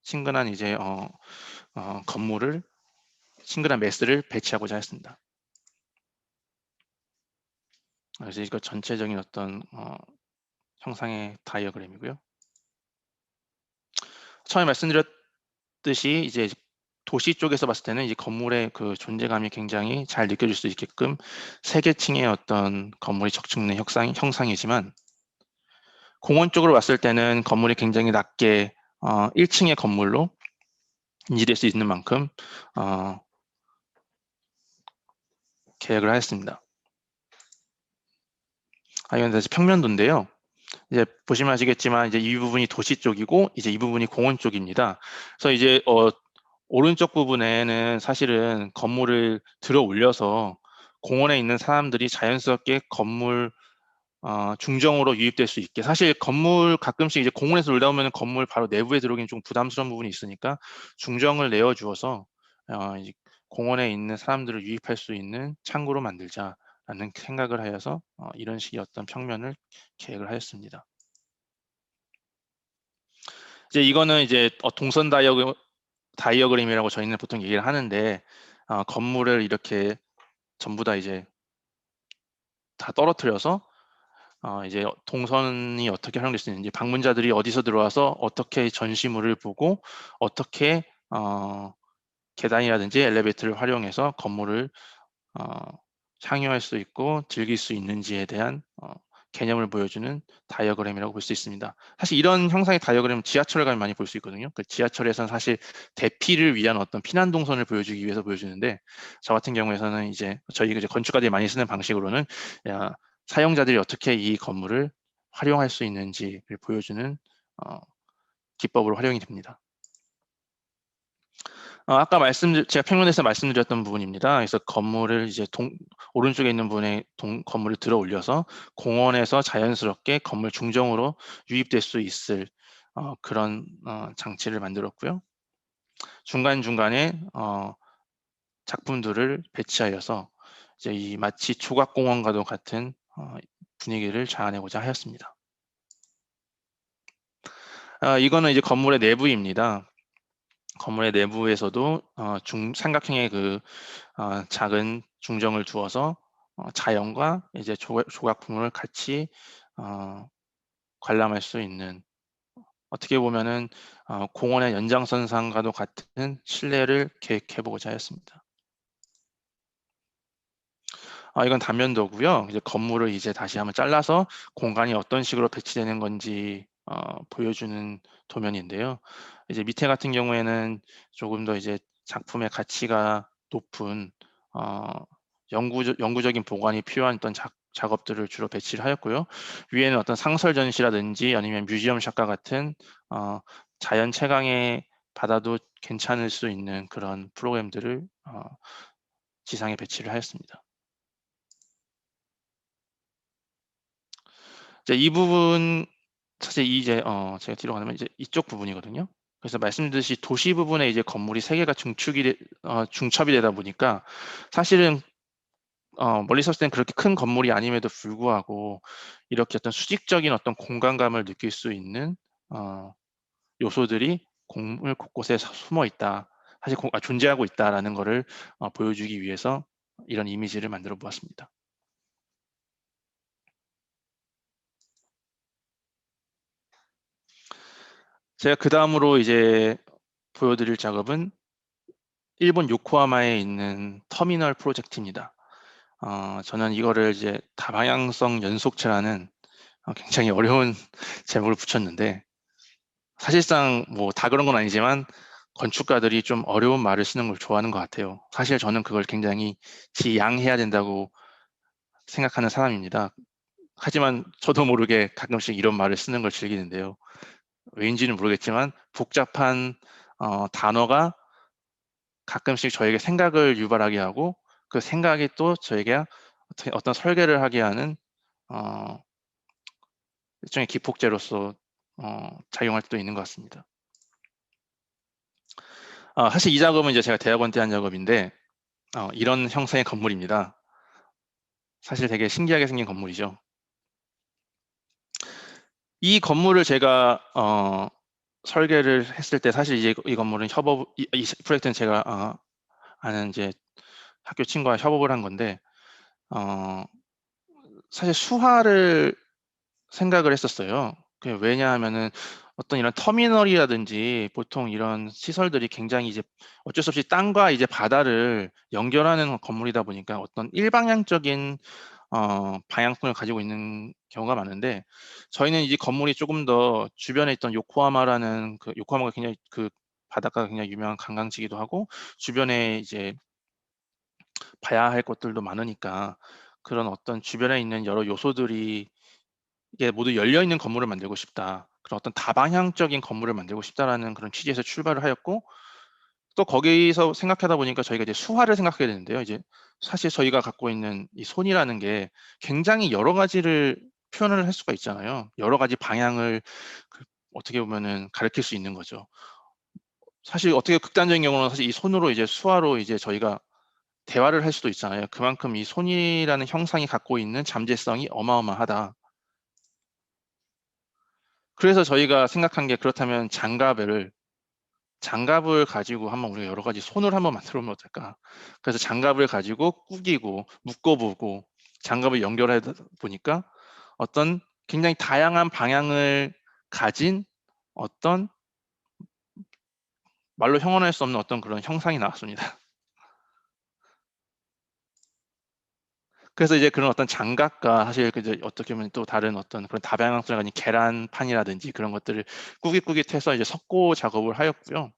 친근한 이제 건물을 친근한 매스를 배치하고자 했습니다. 그래서 이거 전체적인 어떤 형상의 다이어그램이고요. 처음에 말씀드렸듯이 이제 도시 쪽에서 봤을 때는 이제 건물의 그 존재감이 굉장히 잘 느껴질 수 있게끔 3계층의 어떤 건물이 적축된 형상이지만, 공원 쪽으로 봤을 때는 건물이 굉장히 낮게 1층의 건물로 인지될 수 있는 만큼 계획을 하였습니다. 이건 다시 평면도인데요. 이제 보시면 아시겠지만 이제 이 부분이 도시 쪽이고 이제 이 부분이 공원 쪽입니다. 그래서 이제 오른쪽 부분에는 사실은 건물을 들어 올려서 공원에 있는 사람들이 자연스럽게 건물 중정으로 유입될 수 있게, 사실 건물 가끔씩 이제 공원에서 놀다 보면 건물 바로 내부에 들어오기는 좀 부담스러운 부분이 있으니까 중정을 내어 주어서 이제 공원에 있는 사람들을 유입할 수 있는 창구로 만들자라는 생각을 하여서 이런 식의 어떤 평면을 계획을 하였습니다. 이제 이거는 이제 동선 다이어그램이라고 저희는 보통 얘기를 하는데, 건물을 이렇게 전부 다 이제 다 떨어뜨려서 이제 동선이 어떻게 활용될 수 있는지, 방문자들이 어디서 들어와서 어떻게 전시물을 보고 어떻게 계단이라든지 엘리베이터를 활용해서 건물을 향유할 수 있고 즐길 수 있는지에 대한 개념을 보여주는 다이어그램이라고 볼 수 있습니다. 사실 이런 형상의 다이어그램은 지하철에 가면 많이 볼 수 있거든요. 그 지하철에서는 사실 대피를 위한 어떤 피난 동선을 보여주기 위해서 보여주는데, 저 같은 경우에서는 이제 저희가 이제 건축가들이 많이 쓰는 방식으로는 사용자들이 어떻게 이 건물을 활용할 수 있는지를 보여주는 기법으로 활용이 됩니다. 아까 제가 평면에서 말씀드렸던 부분입니다. 그래서 건물을 이제 오른쪽에 있는 부분에 건물을 들어 올려서 공원에서 자연스럽게 건물 중정으로 유입될 수 있을 그런 장치를 만들었고요. 중간중간에 작품들을 배치하여서 이제 이 마치 조각공원과도 같은 분위기를 자아내고자 하였습니다. 이거는 이제 건물의 내부입니다. 건물의 내부에서도 삼각형의 작은 중정을 두어서 자연과 이제 조각품을 같이 관람할 수 있는, 어떻게 보면은 공원의 연장선상과도 같은 실내를 계획해 보고자 하였습니다. 이건 단면도고요. 이제 건물을 이제 다시 한번 잘라서 공간이 어떤 식으로 배치되는 건지 보여주는 도면인데요. 이제 밑에 같은 경우에는 조금 더 이제 작품의 가치가 높은 영구적인 보관이 필요한 어떤 작업들을 주로 배치를 하였고요. 위에는 어떤 상설 전시라든지 아니면 뮤지엄샷과 같은 자연 채광에 받아도 괜찮을 수 있는 그런 프로그램들을 지상에 배치를 하였습니다. 이제 이 부분, 사실 이제 제가 뒤로 가면 이제 이쪽 부분이거든요. 그래서 말씀드렸듯이 도시 부분에 이제 건물이 세 개가 중첩이 되다 보니까 사실은 멀리서 봤을 땐 그렇게 큰 건물이 아님에도 불구하고 이렇게 어떤 수직적인 어떤 공간감을 느낄 수 있는 요소들이 건물 곳곳에 숨어 있다. 사실 존재하고 있다라는 거를 보여주기 위해서 이런 이미지를 만들어 보았습니다. 제가 그 다음으로 이제 보여드릴 작업은 일본 요코하마에 있는 터미널 프로젝트입니다. 저는 이거를 이제 다방향성 연속체라는 굉장히 어려운 제목을 붙였는데, 사실상 뭐 다 그런 건 아니지만 건축가들이 좀 어려운 말을 쓰는 걸 좋아하는 것 같아요. 사실 저는 그걸 굉장히 지양해야 된다고 생각하는 사람입니다. 하지만 저도 모르게 가끔씩 이런 말을 쓰는 걸 즐기는데요. 왜인지는 모르겠지만 복잡한 단어가 가끔씩 저에게 생각을 유발하게 하고 그 생각이 또 저에게 어떤 설계를 하게 하는 일종의 기폭제로서 작용할 때도 있는 것 같습니다. 사실 이 작업은 이제 제가 대학원 때 한 작업인데 이런 형상의 건물입니다. 사실 되게 신기하게 생긴 건물이죠. 이 건물을 제가 설계를 했을 때 사실 이제 이 건물은 이 프로젝트는 제가 아는 이제 학교 친구와 협업을 한 건데 사실 수화를 생각을 했었어요. 왜냐하면은 어떤 이런 터미널이라든지 보통 이런 시설들이 굉장히 이제 어쩔 수 없이 땅과 이제 바다를 연결하는 건물이다 보니까 어떤 일방향적인 방향성을 가지고 있는 경우가 많은데, 저희는 이 건물이 조금 더 주변에 있던 요코하마라는 요코하마가 굉장히 바닷가가 굉장히 유명한 관광지기도 하고 주변에 이제 봐야 할 것들도 많으니까 그런 어떤 주변에 있는 여러 요소들이 이게 모두 열려 있는 건물을 만들고 싶다. 그런 어떤 다방향적인 건물을 만들고 싶다라는 그런 취지에서 출발을 하였고, 또 거기서 생각하다 보니까 저희가 이제 수화를 생각하게 되는데요. 이제 사실 저희가 갖고 있는 이 손이라는 게 굉장히 여러 가지를 표현을 할 수가 있잖아요. 여러 가지 방향을 어떻게 보면은 가리킬 수 있는 거죠. 사실 어떻게 극단적인 경우는 사실 이 손으로 이제 수화로 이제 저희가 대화를 할 수도 있잖아요. 그만큼 이 손이라는 형상이 갖고 있는 잠재성이 어마어마하다. 그래서 저희가 생각한 게, 그렇다면 장갑을 가지고 한번 우리가 여러 가지 손을 한번 만들어 보면 어떨까? 그래서 장갑을 가지고 구기고 묶어보고 장갑을 연결해 보니까 어떤 굉장히 다양한 방향을 가진 어떤 말로 형언할 수 없는 어떤 그런 형상이 나왔습니다. 그래서 이제 그런 어떤 장갑과 사실 이제 어떻게 보면 또 다른 어떤 그런 다방향성을 가진 계란판이라든지 그런 것들을 꾸깃꾸깃해서 이제 석고 작업을 하였고요.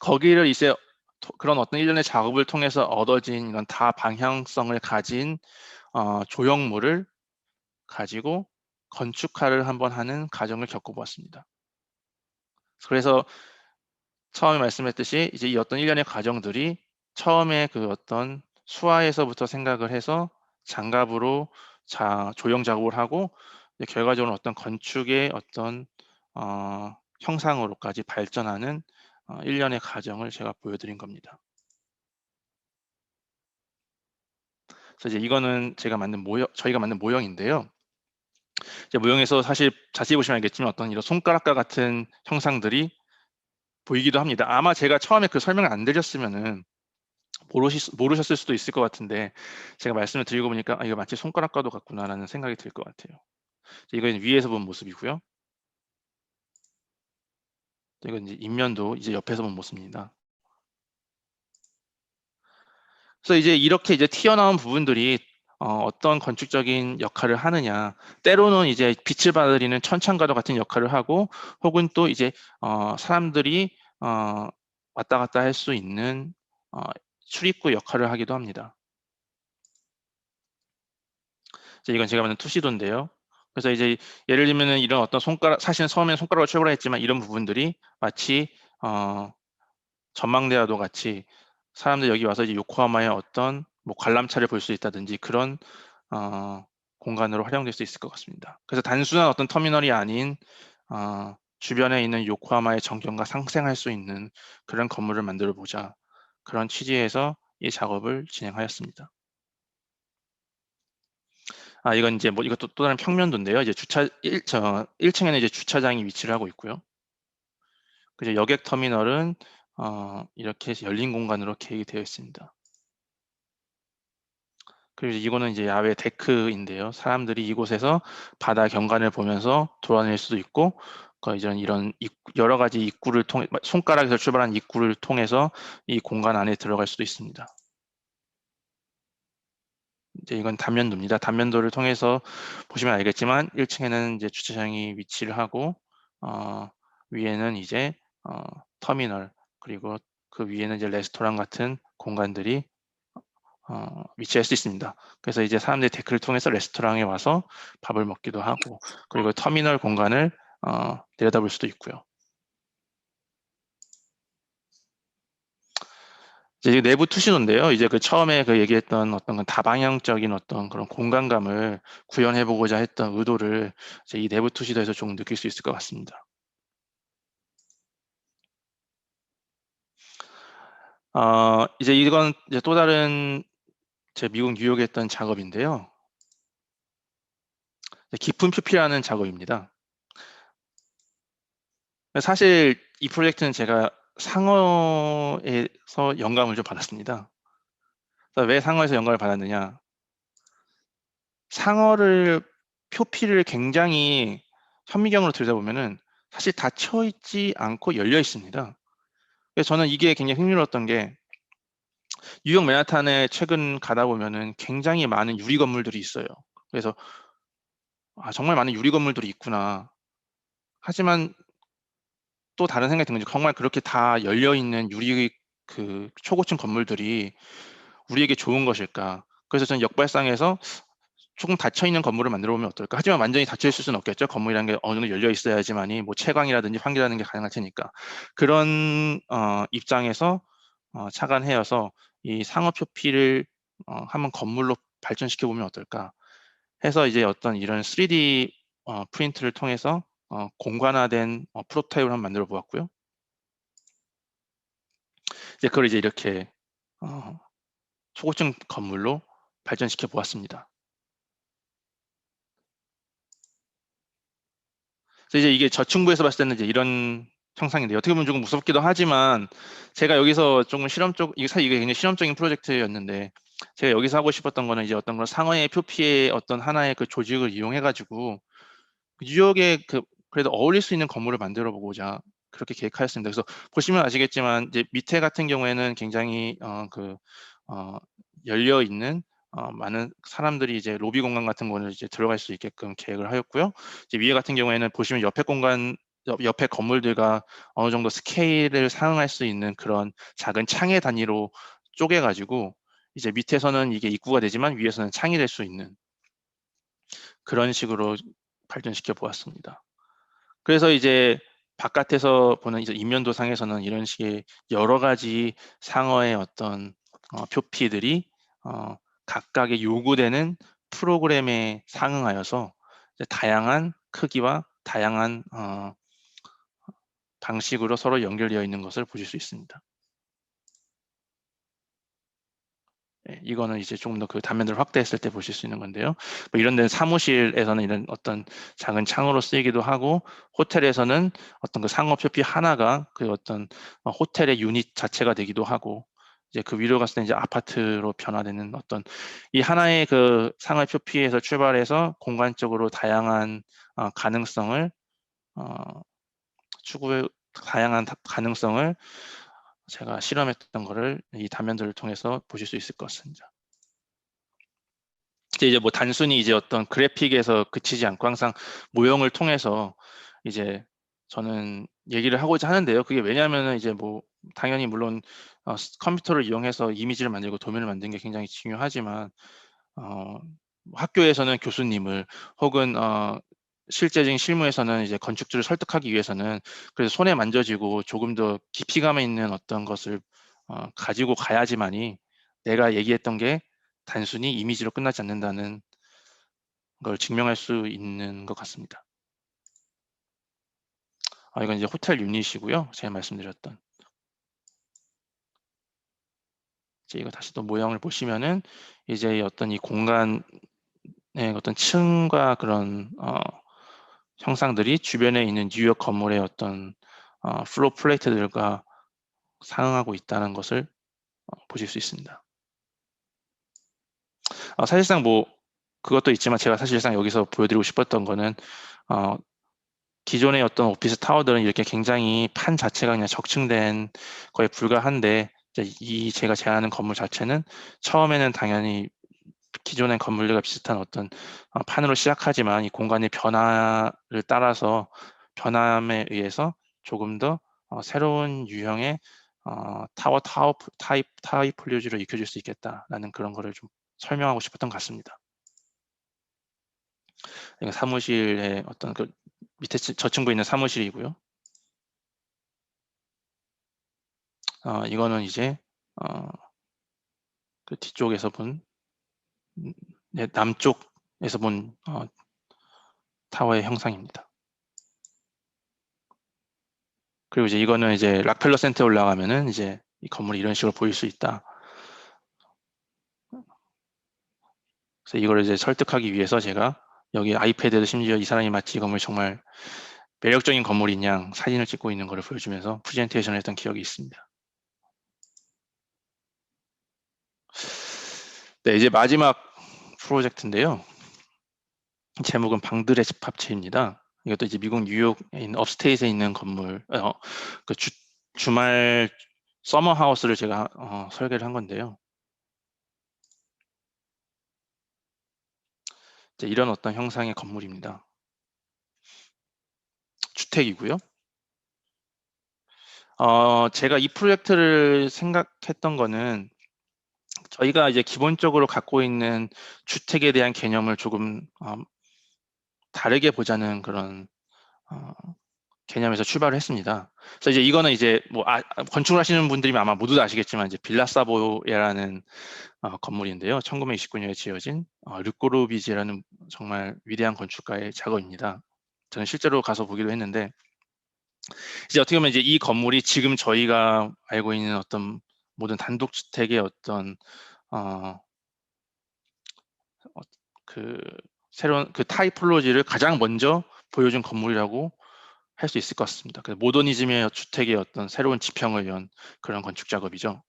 거기를 이제 그런 어떤 일련의 작업을 통해서 얻어진 이런 다방향성을 가진 조형물을 가지고 건축화를 한번 하는 과정을 겪어보았습니다. 그래서 처음에 말씀했듯이 이제 이 어떤 일련의 과정들이 처음에 그 어떤 수화에서부터 생각을 해서 장갑으로 조형 작업을 하고 결과적으로 어떤 건축의 어떤 형상으로까지 발전하는 일련의 과정을 제가 보여드린 겁니다. 그래서 이제 이거는 저희가 만든 모형인데요. 이제 모형에서 사실 자세히 보시면 알겠지만 어떤 이런 손가락과 같은 형상들이 보이기도 합니다. 아마 제가 처음에 그 설명을 안 드렸으면은 모르셨을 수도 있을 것 같은데, 제가 말씀을 드리고 보니까 이거 마치 손가락과도 같구나라는 생각이 들 것 같아요. 이건 위에서 본 모습이고요. 이건 이제 인면도 이제 옆에서 본 모습입니다. 그래서 이제 이렇게 이제 튀어나온 부분들이 어떤 건축적인 역할을 하느냐, 때로는 이제 빛을 받아들이는 천창과도 같은 역할을 하고, 혹은 또 이제 사람들이 왔다 갔다 할 수 있는 출입구 역할을 하기도 합니다. 이건 제가 만든 투시도인데요. 그래서 이제 예를 들면은 이런 어떤 손가락, 사실은 처음에는 손가락으로 출발을 했지만 이런 부분들이 마치 전망대와도 같이 사람들이 여기 와서 이제 요코하마의 어떤 뭐 관람차를 볼 수 있다든지 그런 공간으로 활용될 수 있을 것 같습니다. 그래서 단순한 어떤 터미널이 아닌 주변에 있는 요코하마의 전경과 상생할 수 있는 그런 건물을 만들어 보자, 그런 취지에서 이 작업을 진행하였습니다. 이건 이제 뭐 이것도 또 다른 평면도인데요. 이제 1층에는 이제 주차장이 위치를 하고 있고요. 그래서 여객 터미널은 이렇게 열린 공간으로 계획이 되어 있습니다. 그리고 이거는 이제 야외 데크인데요. 사람들이 이곳에서 바다 경관을 보면서 돌아다닐 수도 있고, 이런 여러 가지 입구를 통해, 손가락에서 출발한 입구를 통해서 이 공간 안에 들어갈 수도 있습니다. 이제 이건 단면도입니다. 단면도를 통해서 보시면 알겠지만 1층에는 이제 주차장이 위치를 하고 위에는 이제 터미널, 그리고 그 위에는 이제 레스토랑 같은 공간들이 위치할 수 있습니다. 그래서 이제 사람들이 데크를 통해서 레스토랑에 와서 밥을 먹기도 하고, 그리고 터미널 공간을 내려다볼 수도 있고요. 이제 내부 투시도인데요. 이제 그 처음에 그 얘기했던 어떤 다방향적인 어떤 그런 공간감을 구현해 보고자 했던 의도를 이제 이 내부 투시도에서 좀 느낄 수 있을 것 같습니다. 이제 이건 이제 또 다른 제 미국 뉴욕에 했던 작업인데요. 깊은 표피라는 작업입니다. 사실 이 프로젝트는 제가 상어에서 영감을 좀 받았습니다. 왜 상어에서 영감을 받았느냐? 상어를 표피를 굉장히 현미경으로 들여다보면은 사실 닫혀 있지 않고 열려 있습니다. 그래서 저는 이게 굉장히 흥미로웠던 게, 뉴욕 맨하탄에 최근 가다 보면은 굉장히 많은 유리 건물들이 있어요. 그래서 정말 많은 유리 건물들이 있구나. 하지만 또 다른 생각이 드는 게, 정말 그렇게 다 열려 있는 유리 그 초고층 건물들이 우리에게 좋은 것일까? 그래서 저는 역발상에서 조금 닫혀 있는 건물을 만들어 보면 어떨까? 하지만 완전히 닫혀 있을 수는 없겠죠. 건물이라는 게 어느 정도 열려 있어야지만이 뭐 채광이라든지 환기라는 게 가능할 테니까. 그런 입장에서 착안해서 이 상업 표피를 한번 건물로 발전시켜 보면 어떨까 해서 이제 어떤 이런 3D 프린트를 통해서 공간화된 프로토타입을 한번 만들어 보았고요. 이제 그걸 이제 이렇게 초고층 건물로 발전시켜 보았습니다. 그래서 이제 이게 저층부에서 봤을 때는 이제 이런 형상인데, 어떻게 보면 조금 무섭기도 하지만, 제가 여기서 조금 이게 사실 이게 굉장히 실험적인 프로젝트였는데, 제가 여기서 하고 싶었던 거는 이제 어떤 그런 상어의 표피의 어떤 하나의 그 조직을 이용해 가지고 뉴욕에 그래도 어울릴 수 있는 건물을 만들어 보고자 그렇게 계획하였습니다. 그래서 보시면 아시겠지만 이제 밑에 같은 경우에는 굉장히 열려 있는 많은 사람들이 이제 로비 공간 같은 거는 이제 들어갈 수 있게끔 계획을 하였고요. 이제 위에 같은 경우에는 보시면 옆에 건물들과 어느 정도 스케일을 상응할 수 있는 그런 작은 창의 단위로 쪼개가지고, 이제 밑에서는 이게 입구가 되지만 위에서는 창이 될 수 있는 그런 식으로 발전시켜 보았습니다. 그래서 이제 바깥에서 보는 이제 인면도상에서는 이런 식의 여러 가지 상어의 어떤 표피들이 각각의 요구되는 프로그램에 상응하여서 이제 다양한 크기와 다양한 방식으로 서로 연결되어 있는 것을 보실 수 있습니다. 이거는 이제 조금 더 그 단면들을 확대했을 때 보실 수 있는 건데요. 뭐 이런 데는 사무실에서는 이런 어떤 작은 창으로 쓰이기도 하고, 호텔에서는 어떤 그 상업 표피 하나가 그 어떤 호텔의 유닛 자체가 되기도 하고, 이제 그 위로 갔을 때 이제 아파트로 변화되는 어떤 이 하나의 그 상업 표피에서 출발해서 공간적으로 다양한 가능성을 추구의 다양한 가능성을 제가 실험했던 거를 이 단면들을 통해서 보실 수 있을 것 같습니다. 이제 뭐 단순히 이제 어떤 그래픽에서 그치지 않고 항상 모형을 통해서 이제 저는 얘기를 하고자 하는데요. 그게 왜냐하면은 이제 뭐 당연히 물론 컴퓨터를 이용해서 이미지를 만들고 도면을 만드는 게 굉장히 중요하지만 학교에서는 교수님을 혹은 실제적인 실무에서는 이제 건축주를 설득하기 위해서는 그래서 손에 만져지고 조금 더 깊이감에 있는 어떤 것을 가지고 가야지만이 내가 얘기했던 게 단순히 이미지로 끝나지 않는다는 걸 증명할 수 있는 것 같습니다. 이건 이제 호텔 유닛이고요. 제가 말씀드렸던. 이제 이거 다시 또 모형을 보시면은 이제 어떤 이 공간의 어떤 층과 그런 형상들이 주변에 있는 뉴욕 건물의 어떤 플로 플레이트들과 상응하고 있다는 것을 보실 수 있습니다. 사실상 뭐 그것도 있지만 제가 사실상 여기서 보여드리고 싶었던 거는 기존의 어떤 오피스 타워들은 이렇게 굉장히 판 자체가 그냥 적층된 거에 불과한데 이 제가 제안하는 건물 자체는 처음에는 당연히 기존의 건물들과 비슷한 어떤 판으로 시작하지만 이 공간의 변화를 따라서 변함에 의해서 조금 더 새로운 유형의 타워 타이폴로지로 익혀질 수 있겠다라는 그런 거를 좀 설명하고 싶었던 것 같습니다. 이거 사무실의 어떤 그 밑에 저층부에 있는 사무실이고요. 이거는 이제 그 뒤쪽에서 본 남쪽에서 본 타워의 형상입니다. 그리고 이제 이거는 이제 락펠러 센터에 올라가면은 이제 이 건물이 이런 식으로 보일 수 있다. 그래서 이걸 이제 설득하기 위해서 제가 여기 아이패드에도 심지어 이 사람이 마치 이 건물 정말 매력적인 건물인 양 사진을 찍고 있는 것을 보여주면서 프레젠테이션을 했던 기억이 있습니다. 네, 이제 마지막 프로젝트인데요. 제목은 방들의 집합체입니다. 이것도 이제 미국 뉴욕에 있는 업스테이트에 있는 건물, 그 주말 서머 하우스를 제가 설계를 한 건데요. 이제 이런 어떤 형상의 건물입니다. 주택이고요. 제가 이 프로젝트를 생각했던 거는 저희가 이제 기본적으로 갖고 있는 주택에 대한 개념을 조금 다르게 보자는 그런 개념에서 출발을 했습니다. 그래서 이제 이거는 이제 뭐 건축을 하시는 분들이면 아마 모두 다 아시겠지만 이제 빌라 사보야라는 건물인데요. 1929년에 지어진 르꼬르비지라는 정말 위대한 건축가의 작업입니다. 저는 실제로 가서 보기도 했는데 이제 어떻게 보면 이제 이 건물이 지금 저희가 알고 있는 어떤 모든 단독주택의 어떤 그 새로운 그 타이폴로지를 가장 먼저 보여준 건물이라고 할 수 있을 것 같습니다. 그래서 모더니즘의 주택의 어떤 새로운 지평을 연 그런 건축 작업이죠.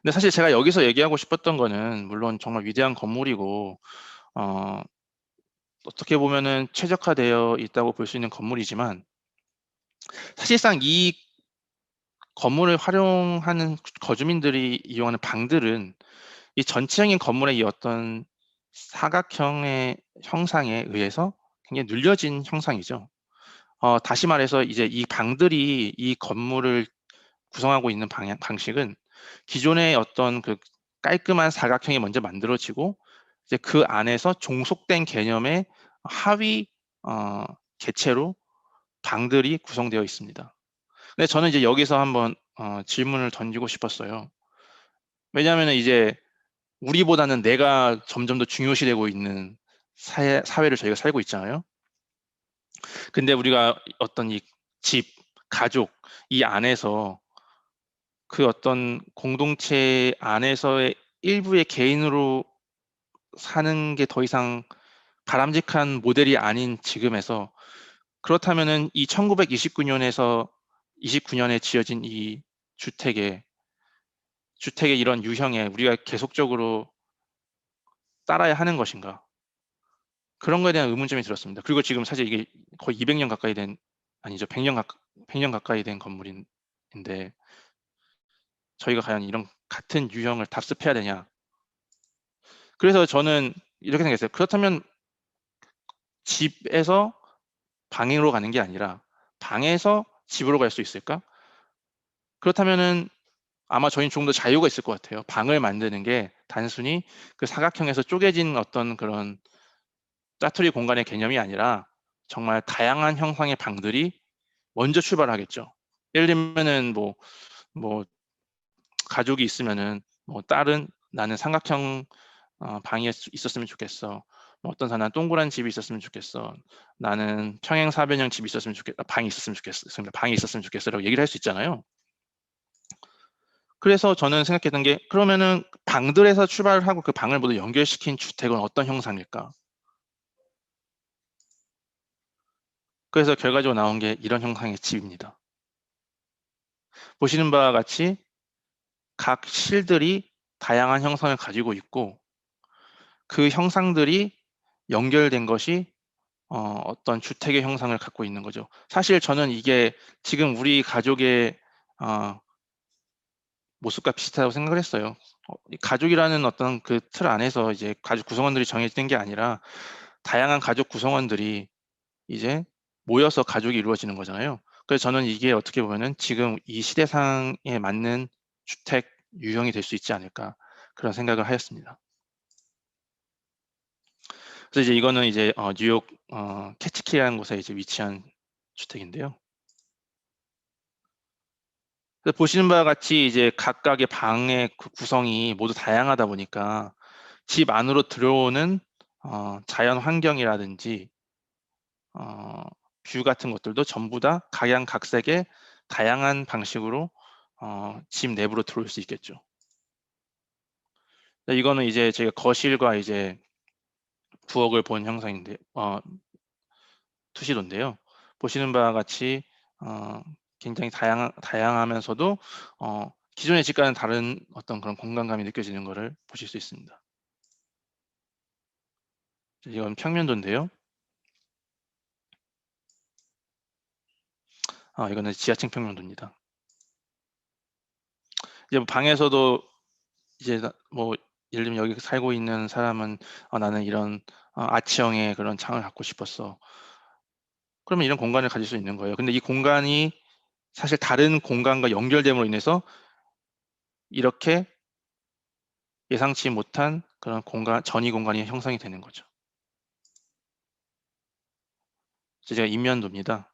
근데 사실 제가 여기서 얘기하고 싶었던 거는 물론 정말 위대한 건물이고 어떻게 보면은 최적화되어 있다고 볼 수 있는 건물이지만 사실상 이 건물을 활용하는 거주민들이 이용하는 방들은 이 전체적인 건물의 이 어떤 사각형의 형상에 의해서 굉장히 눌려진 형상이죠. 다시 말해서 이제 이 방들이 이 건물을 구성하고 있는 방식은 기존의 어떤 그 깔끔한 사각형이 먼저 만들어지고 이제 그 안에서 종속된 개념의 하위 개체로 방들이 구성되어 있습니다. 근데 저는 이제 여기서 한번 질문을 던지고 싶었어요. 왜냐하면 이제 우리보다는 내가 점점 더 중요시되고 있는 사회를 저희가 살고 있잖아요. 근데 우리가 어떤 이 집, 가족 이 안에서 그 어떤 공동체 안에서의 일부의 개인으로 사는 게 더 이상 바람직한 모델이 아닌 지금에서, 그렇다면은 이 1929년에서 29년에 지어진 이 주택의 이런 유형에 우리가 계속적으로 따라야 하는 것인가? 그런 거에 대한 의문점이 들었습니다. 그리고 지금 사실 이게 거의 200년 가까이 된, 아니죠, 100년 가까이 된 건물인데 저희가 과연 이런 같은 유형을 답습해야 되냐? 그래서 저는 이렇게 생각했어요. 그렇다면 집에서 방으로 가는 게 아니라 방에서 집으로 갈 수 있을까? 그렇다면은 아마 저희는 조금 더 자유가 있을 것 같아요. 방을 만드는 게 단순히 그 사각형에서 쪼개진 어떤 그런 짜투리 공간의 개념이 아니라 정말 다양한 형상의 방들이 먼저 출발하겠죠. 예를 들면은 뭐 가족이 있으면은 뭐 딸은 나는 삼각형 방이 있었으면 좋겠어. 뭐 어떤 사람은 동그란 집이 있었으면 좋겠어. 나는 평행사변형 집이 있었으면 좋겠다. 방이 있었으면 좋겠어. 방이 있었으면 좋겠어라고 얘기를 할 수 있잖아요. 그래서 저는 생각했던 게, 그러면은 방들에서 출발을 하고 그 방을 모두 연결시킨 주택은 어떤 형상일까? 그래서 결과적으로 나온 게 이런 형상의 집입니다. 보시는 바와 같이 각 실들이 다양한 형상을 가지고 있고 그 형상들이 연결된 것이 어떤 주택의 형상을 갖고 있는 거죠. 사실 저는 이게 지금 우리 가족의 모습과 비슷하다고 생각을 했어요. 이 가족이라는 어떤 그 틀 안에서 이제 가족 구성원들이 정해진 게 아니라 다양한 가족 구성원들이 이제 모여서 가족이 이루어지는 거잖아요. 그래서 저는 이게 어떻게 보면은 지금 이 시대상에 맞는 주택 유형이 될 수 있지 않을까, 그런 생각을 하였습니다. 그래서 이제 이거는 이제 뉴욕 캐치키라는 곳에 이제 위치한 주택인데요. 그래서 보시는 바와 같이 이제 각각의 방의 그 구성이 모두 다양하다 보니까 집 안으로 들어오는 자연 환경이라든지 뷰 같은 것들도 전부 다 각양각색의 다양한 방식으로 집 내부로 들어올 수 있겠죠. 이거는 이제 제가 거실과 이제 부엌을 본 형상인데 투시도인데요. 보시는 바와 같이 굉장히 다양하면서도 기존의 집과는 다른 어떤 그런 공간감이 느껴지는 것을 보실 수 있습니다. 이건 평면도인데요. 이거는 지하층 평면도입니다. 이제 뭐 방에서도 이제 뭐 예를 들면 여기 살고 있는 사람은 나는 이런 아치형의 그런 창을 갖고 싶었어. 그러면 이런 공간을 가질 수 있는 거예요. 근데 이 공간이 사실 다른 공간과 연결됨으로 인해서 이렇게 예상치 못한 그런 전이 공간이 형성이 되는 거죠. 제가 인면도입니다.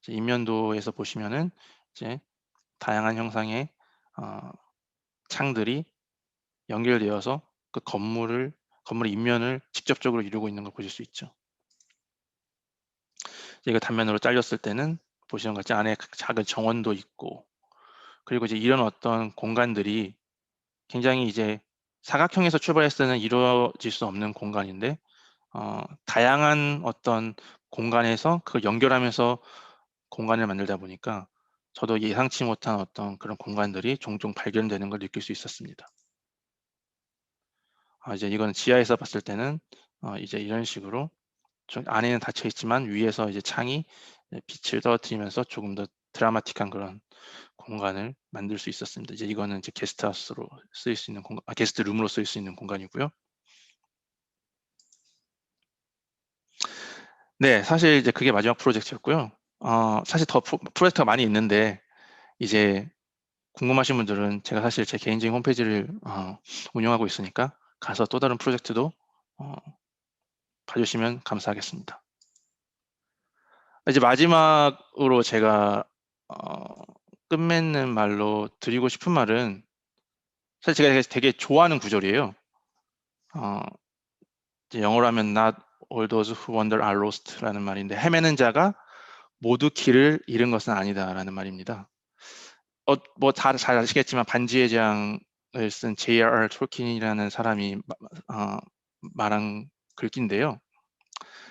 인면도에서 보시면은 이제 다양한 형상의 창들이 연결되어서 그 건물의 인면을 직접적으로 이루고 있는 걸 보실 수 있죠. 이거 단면으로 잘렸을 때는 보시는 것 같이 안에 작은 정원도 있고, 그리고 이제 이런 어떤 공간들이 굉장히 이제 사각형에서 출발했을 때는 이루어질 수 없는 공간인데 다양한 어떤 공간에서 그걸 연결하면서 공간을 만들다 보니까 저도 예상치 못한 어떤 그런 공간들이 종종 발견되는 걸 느낄 수 있었습니다. 이제 이거는 지하에서 봤을 때는 이제 이런 식으로 좀 안에는 닫혀 있지만 위에서 이제 창이 빛을 떨어뜨리면서 조금 더 드라마틱한 그런 공간을 만들 수 있었습니다. 이제 이거는 이제 게스트하우스로 쓰일 수 있는 게스트룸으로 쓰일 수 있는 공간이고요. 네, 사실 이제 그게 마지막 프로젝트였고요. 사실 더 프로젝트가 많이 있는데 이제 궁금하신 분들은 제가 사실 제 개인적인 홈페이지를 운영하고 있으니까 가서 또 다른 프로젝트도 봐주시면 감사하겠습니다. 이제 마지막으로 제가 끝맺는 말로 드리고 싶은 말은, 사실 제가 되게 좋아하는 구절이에요. 이제 영어로 하면 Not all those who wander are lost라는 말인데, 헤매는 자가 모두 길을 잃은 것은 아니다라는 말입니다. 뭐 잘 아시겠지만 반지의 제왕을 쓴 J.R.R. 톨킨이라는 사람이 말한 글귀인데요.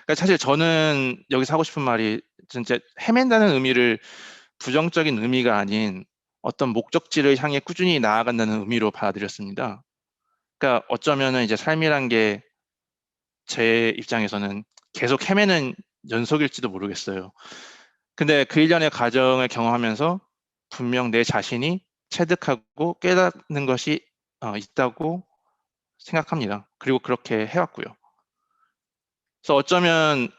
그러니까 사실 저는 여기서 하고 싶은 말이 진짜 헤맨다는 의미를 부정적인 의미가 아닌 어떤 목적지를 향해 꾸준히 나아간다는 의미로 받아들였습니다. 그러니까 어쩌면은 이제 삶이란 게 제 입장에서는 계속 헤매는 연속일지도 모르겠어요. 근데 그 일련의 과정을 경험하면서 분명 내 자신이 체득하고 깨닫는 것이 있다고 생각합니다. 그리고 그렇게 해왔고요. 그래서 어쩌면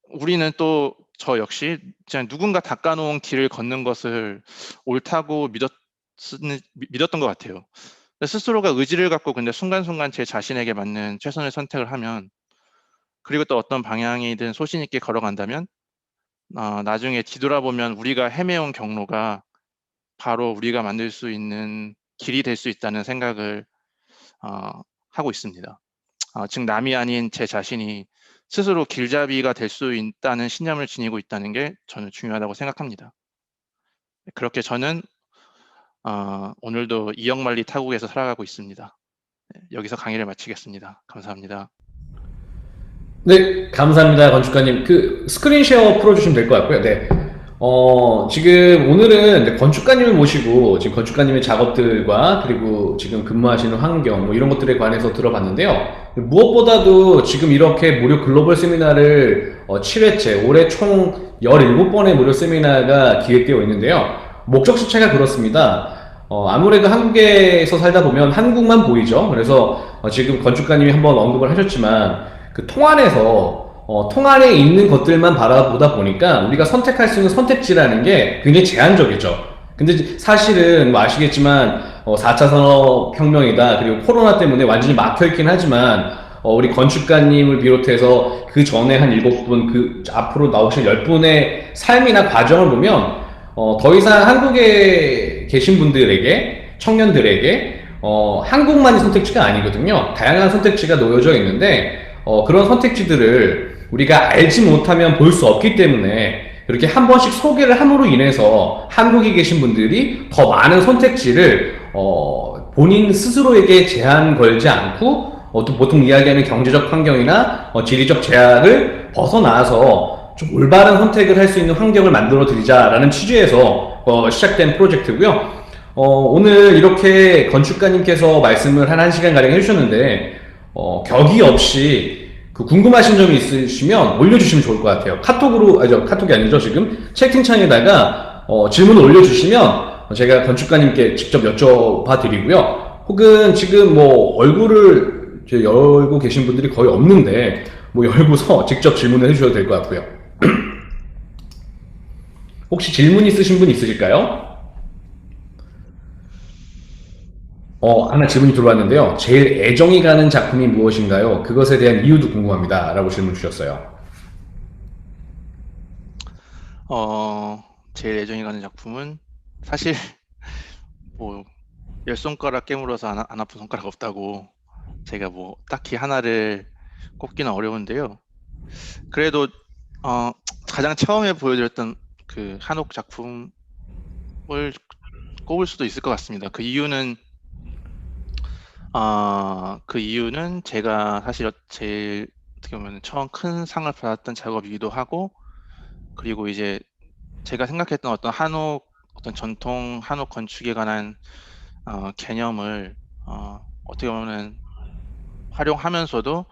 우리는 또 저 역시 그냥 누군가 닦아놓은 길을 걷는 것을 옳다고 믿었던 것 같아요. 스스로가 의지를 갖고 근데 순간순간 제 자신에게 맞는 최선의 선택을 하면, 그리고 또 어떤 방향이든 소신 있게 걸어간다면 나중에 뒤돌아보면 우리가 헤매온 경로가 바로 우리가 만들 수 있는 길이 될 수 있다는 생각을 하고 있습니다. 즉 남이 아닌 제 자신이 스스로 길잡이가 될 수 있다는 신념을 지니고 있다는 게 저는 중요하다고 생각합니다. 그렇게 저는 오늘도 이역만리 타국에서 살아가고 있습니다. 여기서 강의를 마치겠습니다. 감사합니다. 네, 감사합니다, 건축가님. 그 스크린 쉐어 풀어주시면 될 것 같고요. 네. 지금 오늘은 건축가님을 모시고 지금 건축가님의 작업들과 그리고 지금 근무하시는 환경 뭐 이런 것들에 관해서 들어봤는데요. 무엇보다도 지금 이렇게 무료 글로벌 세미나를 7회째, 올해 총 17번의 무료 세미나가 기획되어 있는데요. 목적 자체가 그렇습니다. 아무래도 한국에서 살다 보면 한국만 보이죠. 그래서 지금 건축가님이 한번 언급을 하셨지만 그 통안에 있는 것들만 바라보다 보니까 우리가 선택할 수 있는 선택지라는 게 굉장히 제한적이죠. 근데 사실은 뭐 아시겠지만 4차 산업혁명이다, 그리고 코로나 때문에 완전히 막혀있긴 하지만 우리 건축가님을 비롯해서 그 전에 한 7분, 그 앞으로 나오실 10분의 삶이나 과정을 보면 더 이상 한국에 계신 분들에게, 청년들에게 한국만이 선택지가 아니거든요. 다양한 선택지가 놓여져 있는데 그런 선택지들을 우리가 알지 못하면 볼 수 없기 때문에 그렇게 한 번씩 소개를 함으로 인해서 한국에 계신 분들이 더 많은 선택지를 본인 스스로에게 제한 걸지 않고 또 보통 이야기하는 경제적 환경이나 지리적 제약을 벗어나서 좀 올바른 선택을 할 수 있는 환경을 만들어 드리자라는 취지에서 시작된 프로젝트고요. 오늘 이렇게 건축가님께서 말씀을 한 1시간가량 해주셨는데 격이 없이 그 궁금하신 점이 있으시면 올려주시면 좋을 것 같아요. 카톡이 아니죠. 지금 채팅창에다가 질문을 올려주시면 제가 건축가님께 직접 여쭤봐 드리고요. 혹은 지금 뭐 얼굴을 열고 계신 분들이 거의 없는데 뭐 열고서 직접 질문을 해주셔도 될 것 같고요. 혹시 질문 있으신 분 있으실까요? 하나 질문이 들어왔는데요. 제일 애정이 가는 작품이 무엇인가요? 그것에 대한 이유도 궁금합니다. 라고 질문 주셨어요. 제일 애정이 가는 작품은 사실 뭐 10손가락 깨물어서 안 아픈 손가락 없다고 제가 뭐 딱히 하나를 꼽기는 어려운데요. 그래도 가장 처음에 보여드렸던 그 한옥 작품을 꼽을 수도 있을 것 같습니다. 그 이유는 제가 사실 제일 어떻게 보면 처음 큰 상을 받았던 작업이기도 하고, 그리고 이제 제가 생각했던 어떤 전통 한옥 건축에 관한 개념을 어떻게 보면 활용하면서도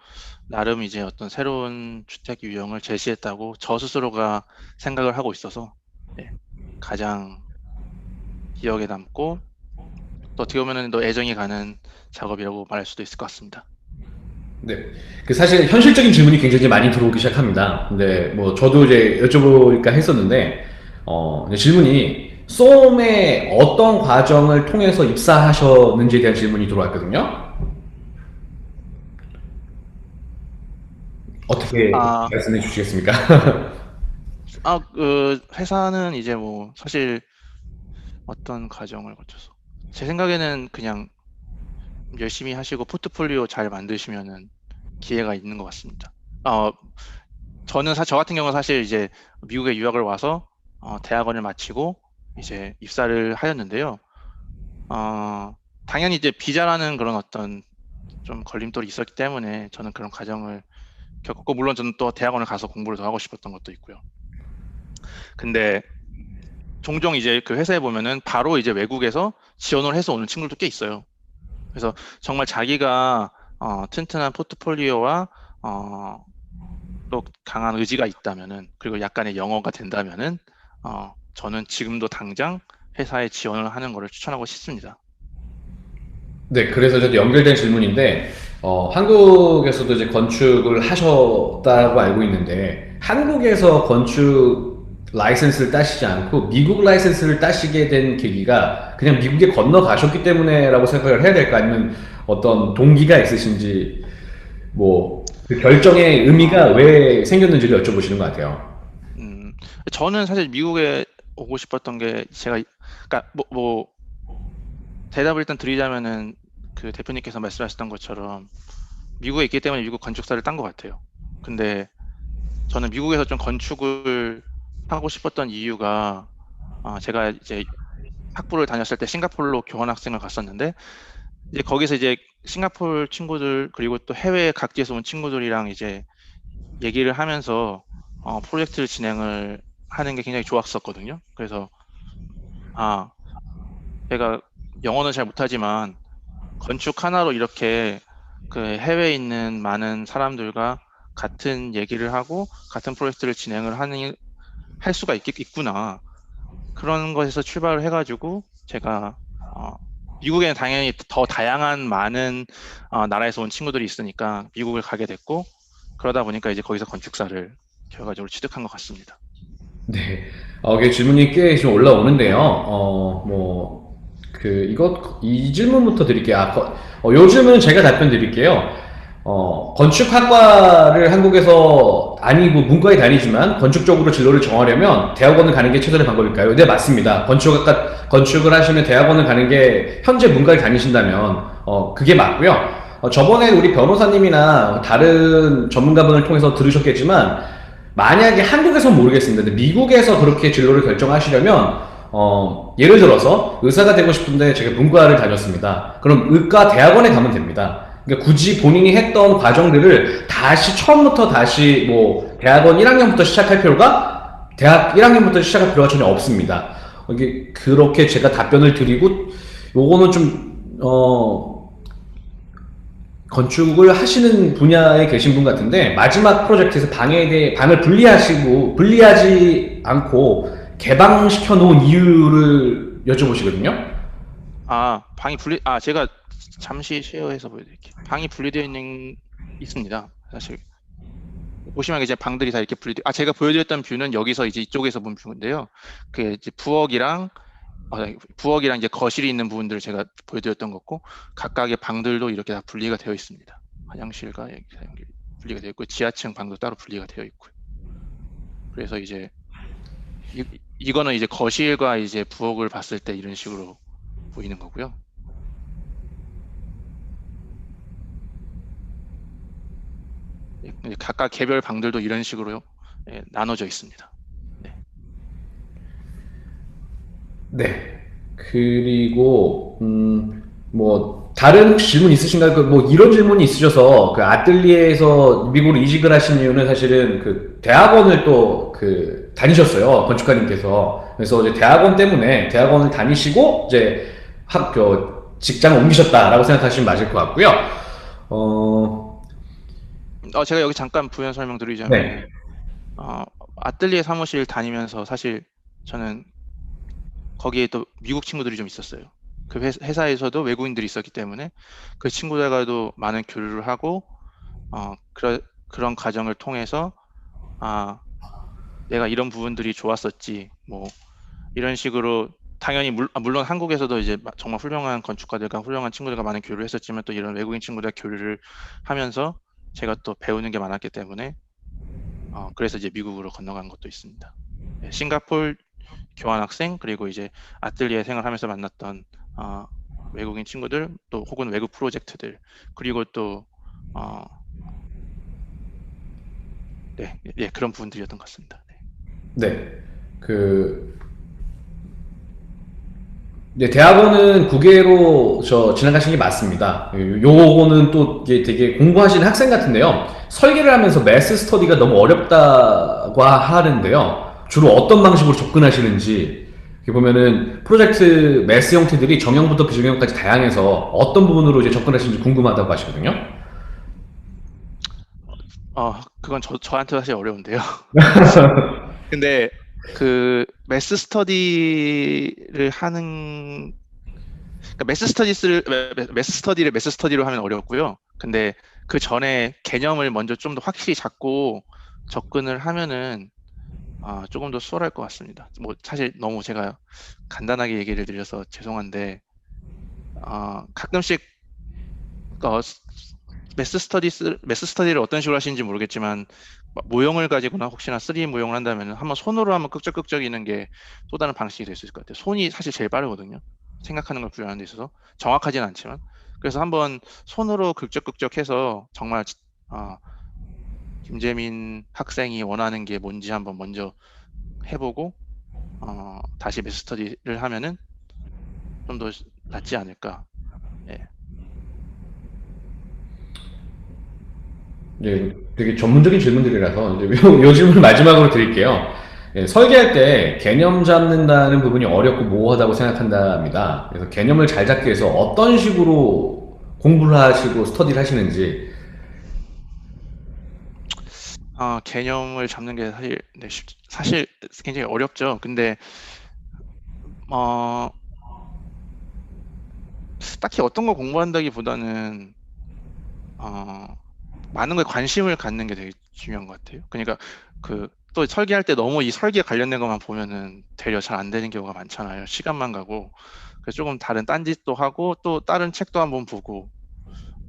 나름 이제 어떤 새로운 주택 유형을 제시했다고 저 스스로가 생각을 하고 있어서 가장 기억에 남고 또 어떻게 보면 또 애정이 가는 작업이라고 말할 수도 있을 것 같습니다. 네. 그 사실 현실적인 질문이 굉장히 많이 들어오기 시작합니다. 근데 뭐 저도 이제 여쭤볼까 했었는데, 이제 질문이 쏘움의 어떤 과정을 통해서 입사하셨는지에 대한 질문이 들어왔거든요. 어떻게 말씀해 주시겠습니까? 그 회사는 이제 뭐 사실 어떤 과정을 거쳐서 제 생각에는 그냥 열심히 하시고 포트폴리오 잘 만드시면은 기회가 있는 것 같습니다. 저 같은 경우는 사실 이제 미국에 유학을 와서 대학원을 마치고 이제 입사를 하였는데요. 당연히 이제 비자라는 그런 어떤 좀 걸림돌이 있었기 때문에 저는 그런 과정을 겪었고, 물론 저는 또 대학원을 가서 공부를 더 하고 싶었던 것도 있고요. 근데 종종 이제 그 회사에 보면은 바로 이제 외국에서 지원을 해서 오는 친구들도 꽤 있어요. 그래서 정말 자기가 튼튼한 포트폴리오와 또 강한 의지가 있다면은, 그리고 약간의 영어가 된다면은 저는 지금도 당장 회사에 지원을 하는 것을 추천하고 싶습니다. 네, 그래서 저도 연결된 질문인데, 한국에서도 이제 건축을 하셨다고 알고 있는데, 한국에서 건축 라이센스를 따시지 않고 미국 라이센스를 따시게 된 계기가 그냥 미국에 건너가셨기 때문에라고 생각을 해야 될까? 아니면 어떤 동기가 있으신지, 뭐, 그 결정의 의미가 어, 왜 생겼는지를 여쭤보시는 것 같아요. 음, 저는 사실 미국에 오고 싶었던 게, 제가, 그러니까 뭐 대답을 일단 드리자면은, 그 대표님께서 말씀하셨던 것처럼 미국에 있기 때문에 미국 건축사를 딴 것 같아요. 근데 저는 미국에서 좀 건축을 하고 싶었던 이유가, 제가 이제 학부를 다녔을 때 싱가포르로 교환학생을 갔었는데, 이제 거기서 이제 싱가포르 친구들, 그리고 또 해외 각지에서 온 친구들이랑 이제 얘기를 하면서 프로젝트를 진행을 하는 게 굉장히 좋았었거든요. 그래서 제가 영어는 잘 못하지만 건축 하나로 이렇게 그 해외에 있는 많은 사람들과 같은 얘기를 하고 같은 프로젝트를 진행을 할 수가 있구나. 그런 것에서 출발을 해가지고 제가 미국에는 당연히 더 다양한 많은 나라에서 온 친구들이 있으니까 미국을 가게 됐고, 그러다 보니까 이제 거기서 건축사를 결과적으로 취득한 것 같습니다. 네. 이게 질문이 꽤 좀 올라오는데요. 이 질문부터 드릴게요. 요즘은 제가 답변 드릴게요. 건축학과를 한국에서 아니고 문과에 다니지만 건축 쪽으로 진로를 정하려면 대학원을 가는 게 최선의 방법일까요? 네, 맞습니다. 건축을 하시면 대학원을 가는 게 현재 문과를 다니신다면, 그게 맞고요. 저번에 우리 변호사님이나 다른 전문가분을 통해서 들으셨겠지만, 만약에 한국에선 모르겠습니다. 근데 미국에서 그렇게 진로를 결정하시려면 예를 들어서 의사가 되고 싶은데 제가 문과를 다녔습니다. 그럼 의과 대학원에 가면 됩니다. 그러니까 굳이 본인이 했던 과정들을 다시 처음부터 다시 뭐 대학원 1학년부터 시작할 필요가 대학 1학년부터 시작할 필요가 전혀 없습니다. 이게 그렇게 제가 답변을 드리고 요거는 건축을 하시는 분야에 계신 분 같은데 마지막 프로젝트에서 방을 분리하지 않고 개방시켜 놓은 이유를 여쭤보시거든요. 제가 잠시 쉐어해서 보여드릴게요. 방이 분리되어 있습니다. 사실 보시면 이제 방들이 다 이렇게 제가 보여드렸던 뷰는 여기서 이제 이쪽에서 본 뷰인데요. 그 이제 부엌이랑 이제 거실이 있는 부분들을 제가 보여드렸던 거고, 각각의 방들도 이렇게 다 분리가 되어 있습니다. 화장실과 여기 사용기 분리가 되어 있고, 지하층 방도 따로 분리가 되어 있고요. 그래서 이제 이거는 이제 거실과 이제 부엌을 봤을 때 이런 식으로 보이는 거고요. 각각 개별 방들도 이런 식으로 나눠져 있습니다. 네. 네. 그리고 뭐 다른 혹시 질문 있으신가요? 뭐 이런 질문이 있으셔서 그 아뜰리에에서 미국으로 이직을 하신 이유는 사실은 그 대학원을 또 그 다니셨어요. 건축가님께서. 그래서 이제 대학원을 다니시고 이제 직장을 옮기셨다라고 생각하시면 맞을 것 같고요. 어, 제가 여기 잠깐 부연 설명드리자면, 네. 아뜰리에 사무실 다니면서 사실 저는 거기에 또 미국 친구들이 좀 있었어요. 그 회사에서도 외국인들이 있었기 때문에 그 친구들과도 많은 교류를 하고, 그런 과정을 통해서 내가 이런 부분들이 좋았었지, 뭐 이런 식으로. 당연히 물론 한국에서도 이제 정말 훌륭한 건축가들과 훌륭한 친구들과 많은 교류를 했었지만, 또 이런 외국인 친구들과 교류를 하면서 제가 또 배우는 게 많았기 때문에 그래서 이제 미국으로 건너간 것도 있습니다. 네, 싱가폴 교환학생, 그리고 이제 아뜰리에 생활하면서 만났던 외국인 친구들, 또 혹은 외국 프로젝트들, 그리고 또 그런 부분들이었던 것 같습니다. 네. 네. 그 네, 대학원은 국외로 지나가신 게 맞습니다. 요거는 또 이게 되게 공부하시는 학생 같은데요. 설계를 하면서 매스 스터디가 너무 어렵다고 하는데요. 주로 어떤 방식으로 접근하시는지, 이렇게 보면은 프로젝트 매스 형태들이 정형부터 비정형까지 다양해서 어떤 부분으로 이제 접근하시는지 궁금하다고 하시거든요. 그건 저한테 사실 어려운데요. 근데 그 매스 스터디를 하는 그러니까 매스 스터디를 매스 스터디로 하면 어렵고요. 근데 그 전에 개념을 먼저 좀 더 확실히 잡고 접근을 하면은 조금 더 수월할 것 같습니다. 뭐 사실 너무 제가 간단하게 얘기를 드려서 죄송한데 가끔씩 매스 스터디를 어떤 식으로 하시는지 모르겠지만 모형을 가지고나 혹시나 3D 모형을 한다면 한번 손으로 한번 끄적끄적이는 게 또 다른 방식이 될 수 있을 것 같아요. 손이 사실 제일 빠르거든요. 생각하는 걸 구현하는 데 있어서 정확하진 않지만 그래서 한번 손으로 긁적긁적해서 정말 김재민 학생이 원하는 게 뭔지 한번 먼저 해보고 다시 매스 스터디를 하면은 좀 더 낫지 않을까. 예. 네, 되게 전문적인 질문들이라서 이제 요 질문 마지막으로 드릴게요. 예, 설계할 때 개념 잡는다는 부분이 어렵고 모호하다고 생각한답니다. 그래서 개념을 잘 잡기 위해서 어떤 식으로 공부를 하시고 스터디를 하시는지. 개념을 잡는 게 사실 굉장히 어렵죠. 근데 딱히 어떤 거 공부한다기보다는 많은 거에 관심을 갖는 게 되게 중요한 것 같아요. 그러니까 또 설계할 때 너무 이 설계에 관련된 것만 보면은 되려 잘 안 되는 경우가 많잖아요. 시간만 가고. 그래서 조금 다른 딴짓도 하고 또 다른 책도 한번 보고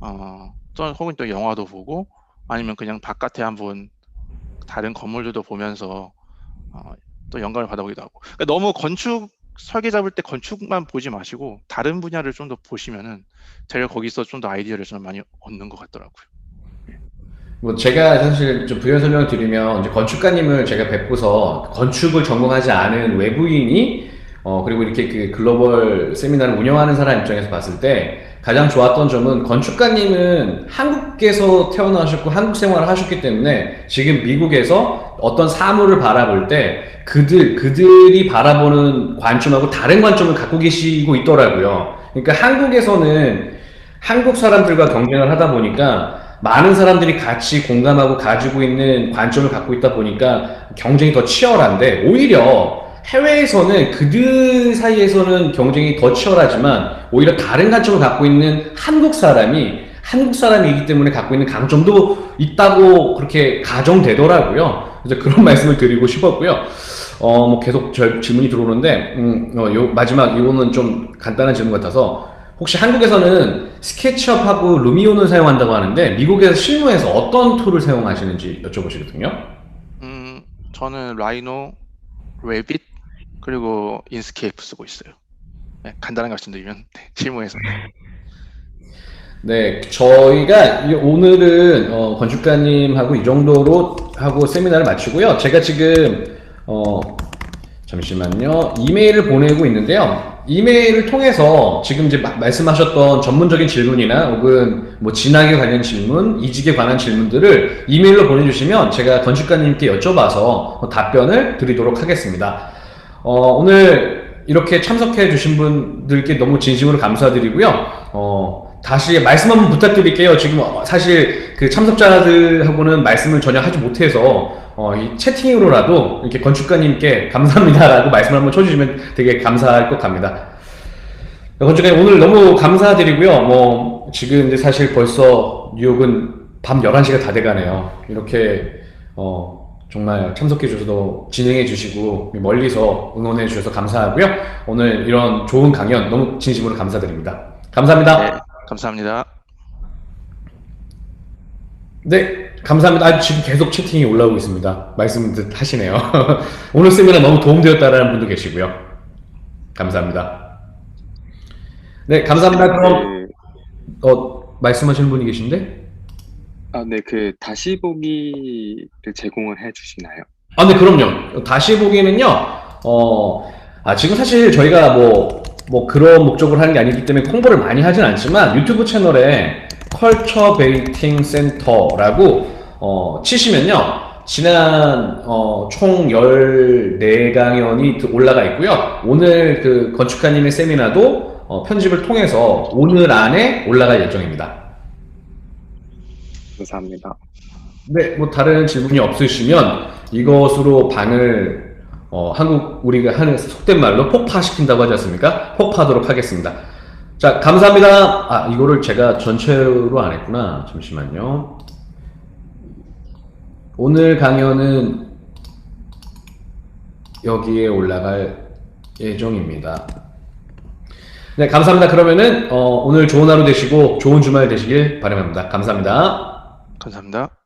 혹은 또 영화도 보고 아니면 그냥 바깥에 한번 다른 건물들도 보면서 또 영감을 받아보기도 하고. 그러니까 너무 설계 잡을 때 건축만 보지 마시고 다른 분야를 좀 더 보시면은 되려 거기서 좀 더 아이디어를 좀 많이 얻는 것 같더라고요. 뭐 제가 사실 좀 부연 설명을 드리면 이제 건축가님을 제가 뵙고서 건축을 전공하지 않은 외부인이 그리고 이렇게 그 글로벌 세미나를 운영하는 사람 입장에서 봤을 때 가장 좋았던 점은 건축가님은 한국에서 태어나셨고 한국 생활을 하셨기 때문에 지금 미국에서 어떤 사물을 바라볼 때 그들이 바라보는 관점하고 다른 관점을 갖고 계시고 있더라고요. 그러니까 한국에서는 한국 사람들과 경쟁을 하다 보니까 많은 사람들이 같이 공감하고 가지고 있는 관점을 갖고 있다 보니까 경쟁이 더 치열한데 오히려 해외에서는 그들 사이에서는 경쟁이 더 치열하지만 오히려 다른 관점을 갖고 있는 한국 사람이기 때문에 갖고 있는 강점도 있다고 그렇게 가정되더라고요. 그래서 그런 말씀을 드리고 싶었고요. 뭐 계속 질문이 들어오는데, 마지막 이거는 좀 간단한 질문 같아서 혹시 한국에서는 스케치업하고 루미온을 사용한다고 하는데 미국에서 실무에서 어떤 툴을 사용하시는지 여쭤보시거든요. 저는 라이노, 레빗 그리고 인스케이프 쓰고 있어요. 네, 간단하게 말씀드리면 실무에서. 네, 저희가 오늘은 건축가님하고 이 정도로 하고 세미나를 마치고요. 제가 지금 잠시만요. 이메일을 보내고 있는데요. 이메일을 통해서 지금 이제 말씀하셨던 전문적인 질문이나 혹은 뭐 진학에 관련 질문, 이직에 관한 질문들을 이메일로 보내주시면 제가 건축가님께 여쭤봐서 답변을 드리도록 하겠습니다. 오늘 이렇게 참석해 주신 분들께 너무 진심으로 감사드리고요. 다시 말씀 한번 부탁드릴게요. 지금 사실 그 참석자들하고는 말씀을 전혀 하지 못해서 이 채팅으로라도 이렇게 건축가님께 감사합니다라고 말씀을 한번 쳐주시면 되게 감사할 것 같습니다. 건축가님 오늘 너무 감사드리고요. 뭐 지금 이제 사실 벌써 뉴욕은 밤 11시가 다 돼가네요. 이렇게 정말 참석해 주셔서 진행해 주시고 멀리서 응원해 주셔서 감사하고요. 오늘 이런 좋은 강연 너무 진심으로 감사드립니다. 감사합니다. 네, 감사합니다. 네, 감사합니다. 지금 계속 채팅이 올라오고 있습니다. 말씀 하시네요. 오늘 세미나 너무 도움되었다라는 분도 계시고요. 감사합니다. 네, 감사합니다. 그럼 말씀하시는 분이 계신데? 네, 다시 보기를 제공을 해 주시나요? 네, 그럼요. 다시 보기는요, 지금 사실 저희가 뭐, 뭐 그런 목적으로 하는 게 아니기 때문에 홍보를 많이 하진 않지만 유튜브 채널에 컬처 베이팅 센터라고 치시면요. 지난 총 14강연이 올라가 있고요. 오늘 그 건축가님의 세미나도 편집을 통해서 오늘 안에 올라갈 예정입니다. 감사합니다. 네, 뭐 다른 질문이 없으시면 이것으로 방을 우리가 하는 속된 말로 폭파시킨다고 하지 않습니까? 폭파하도록 하겠습니다. 자, 감사합니다. 이거를 제가 전체로 안 했구나. 잠시만요. 오늘 강연은 여기에 올라갈 예정입니다. 네, 감사합니다. 그러면은 오늘 좋은 하루 되시고 좋은 주말 되시길 바랍니다. 감사합니다. 감사합니다.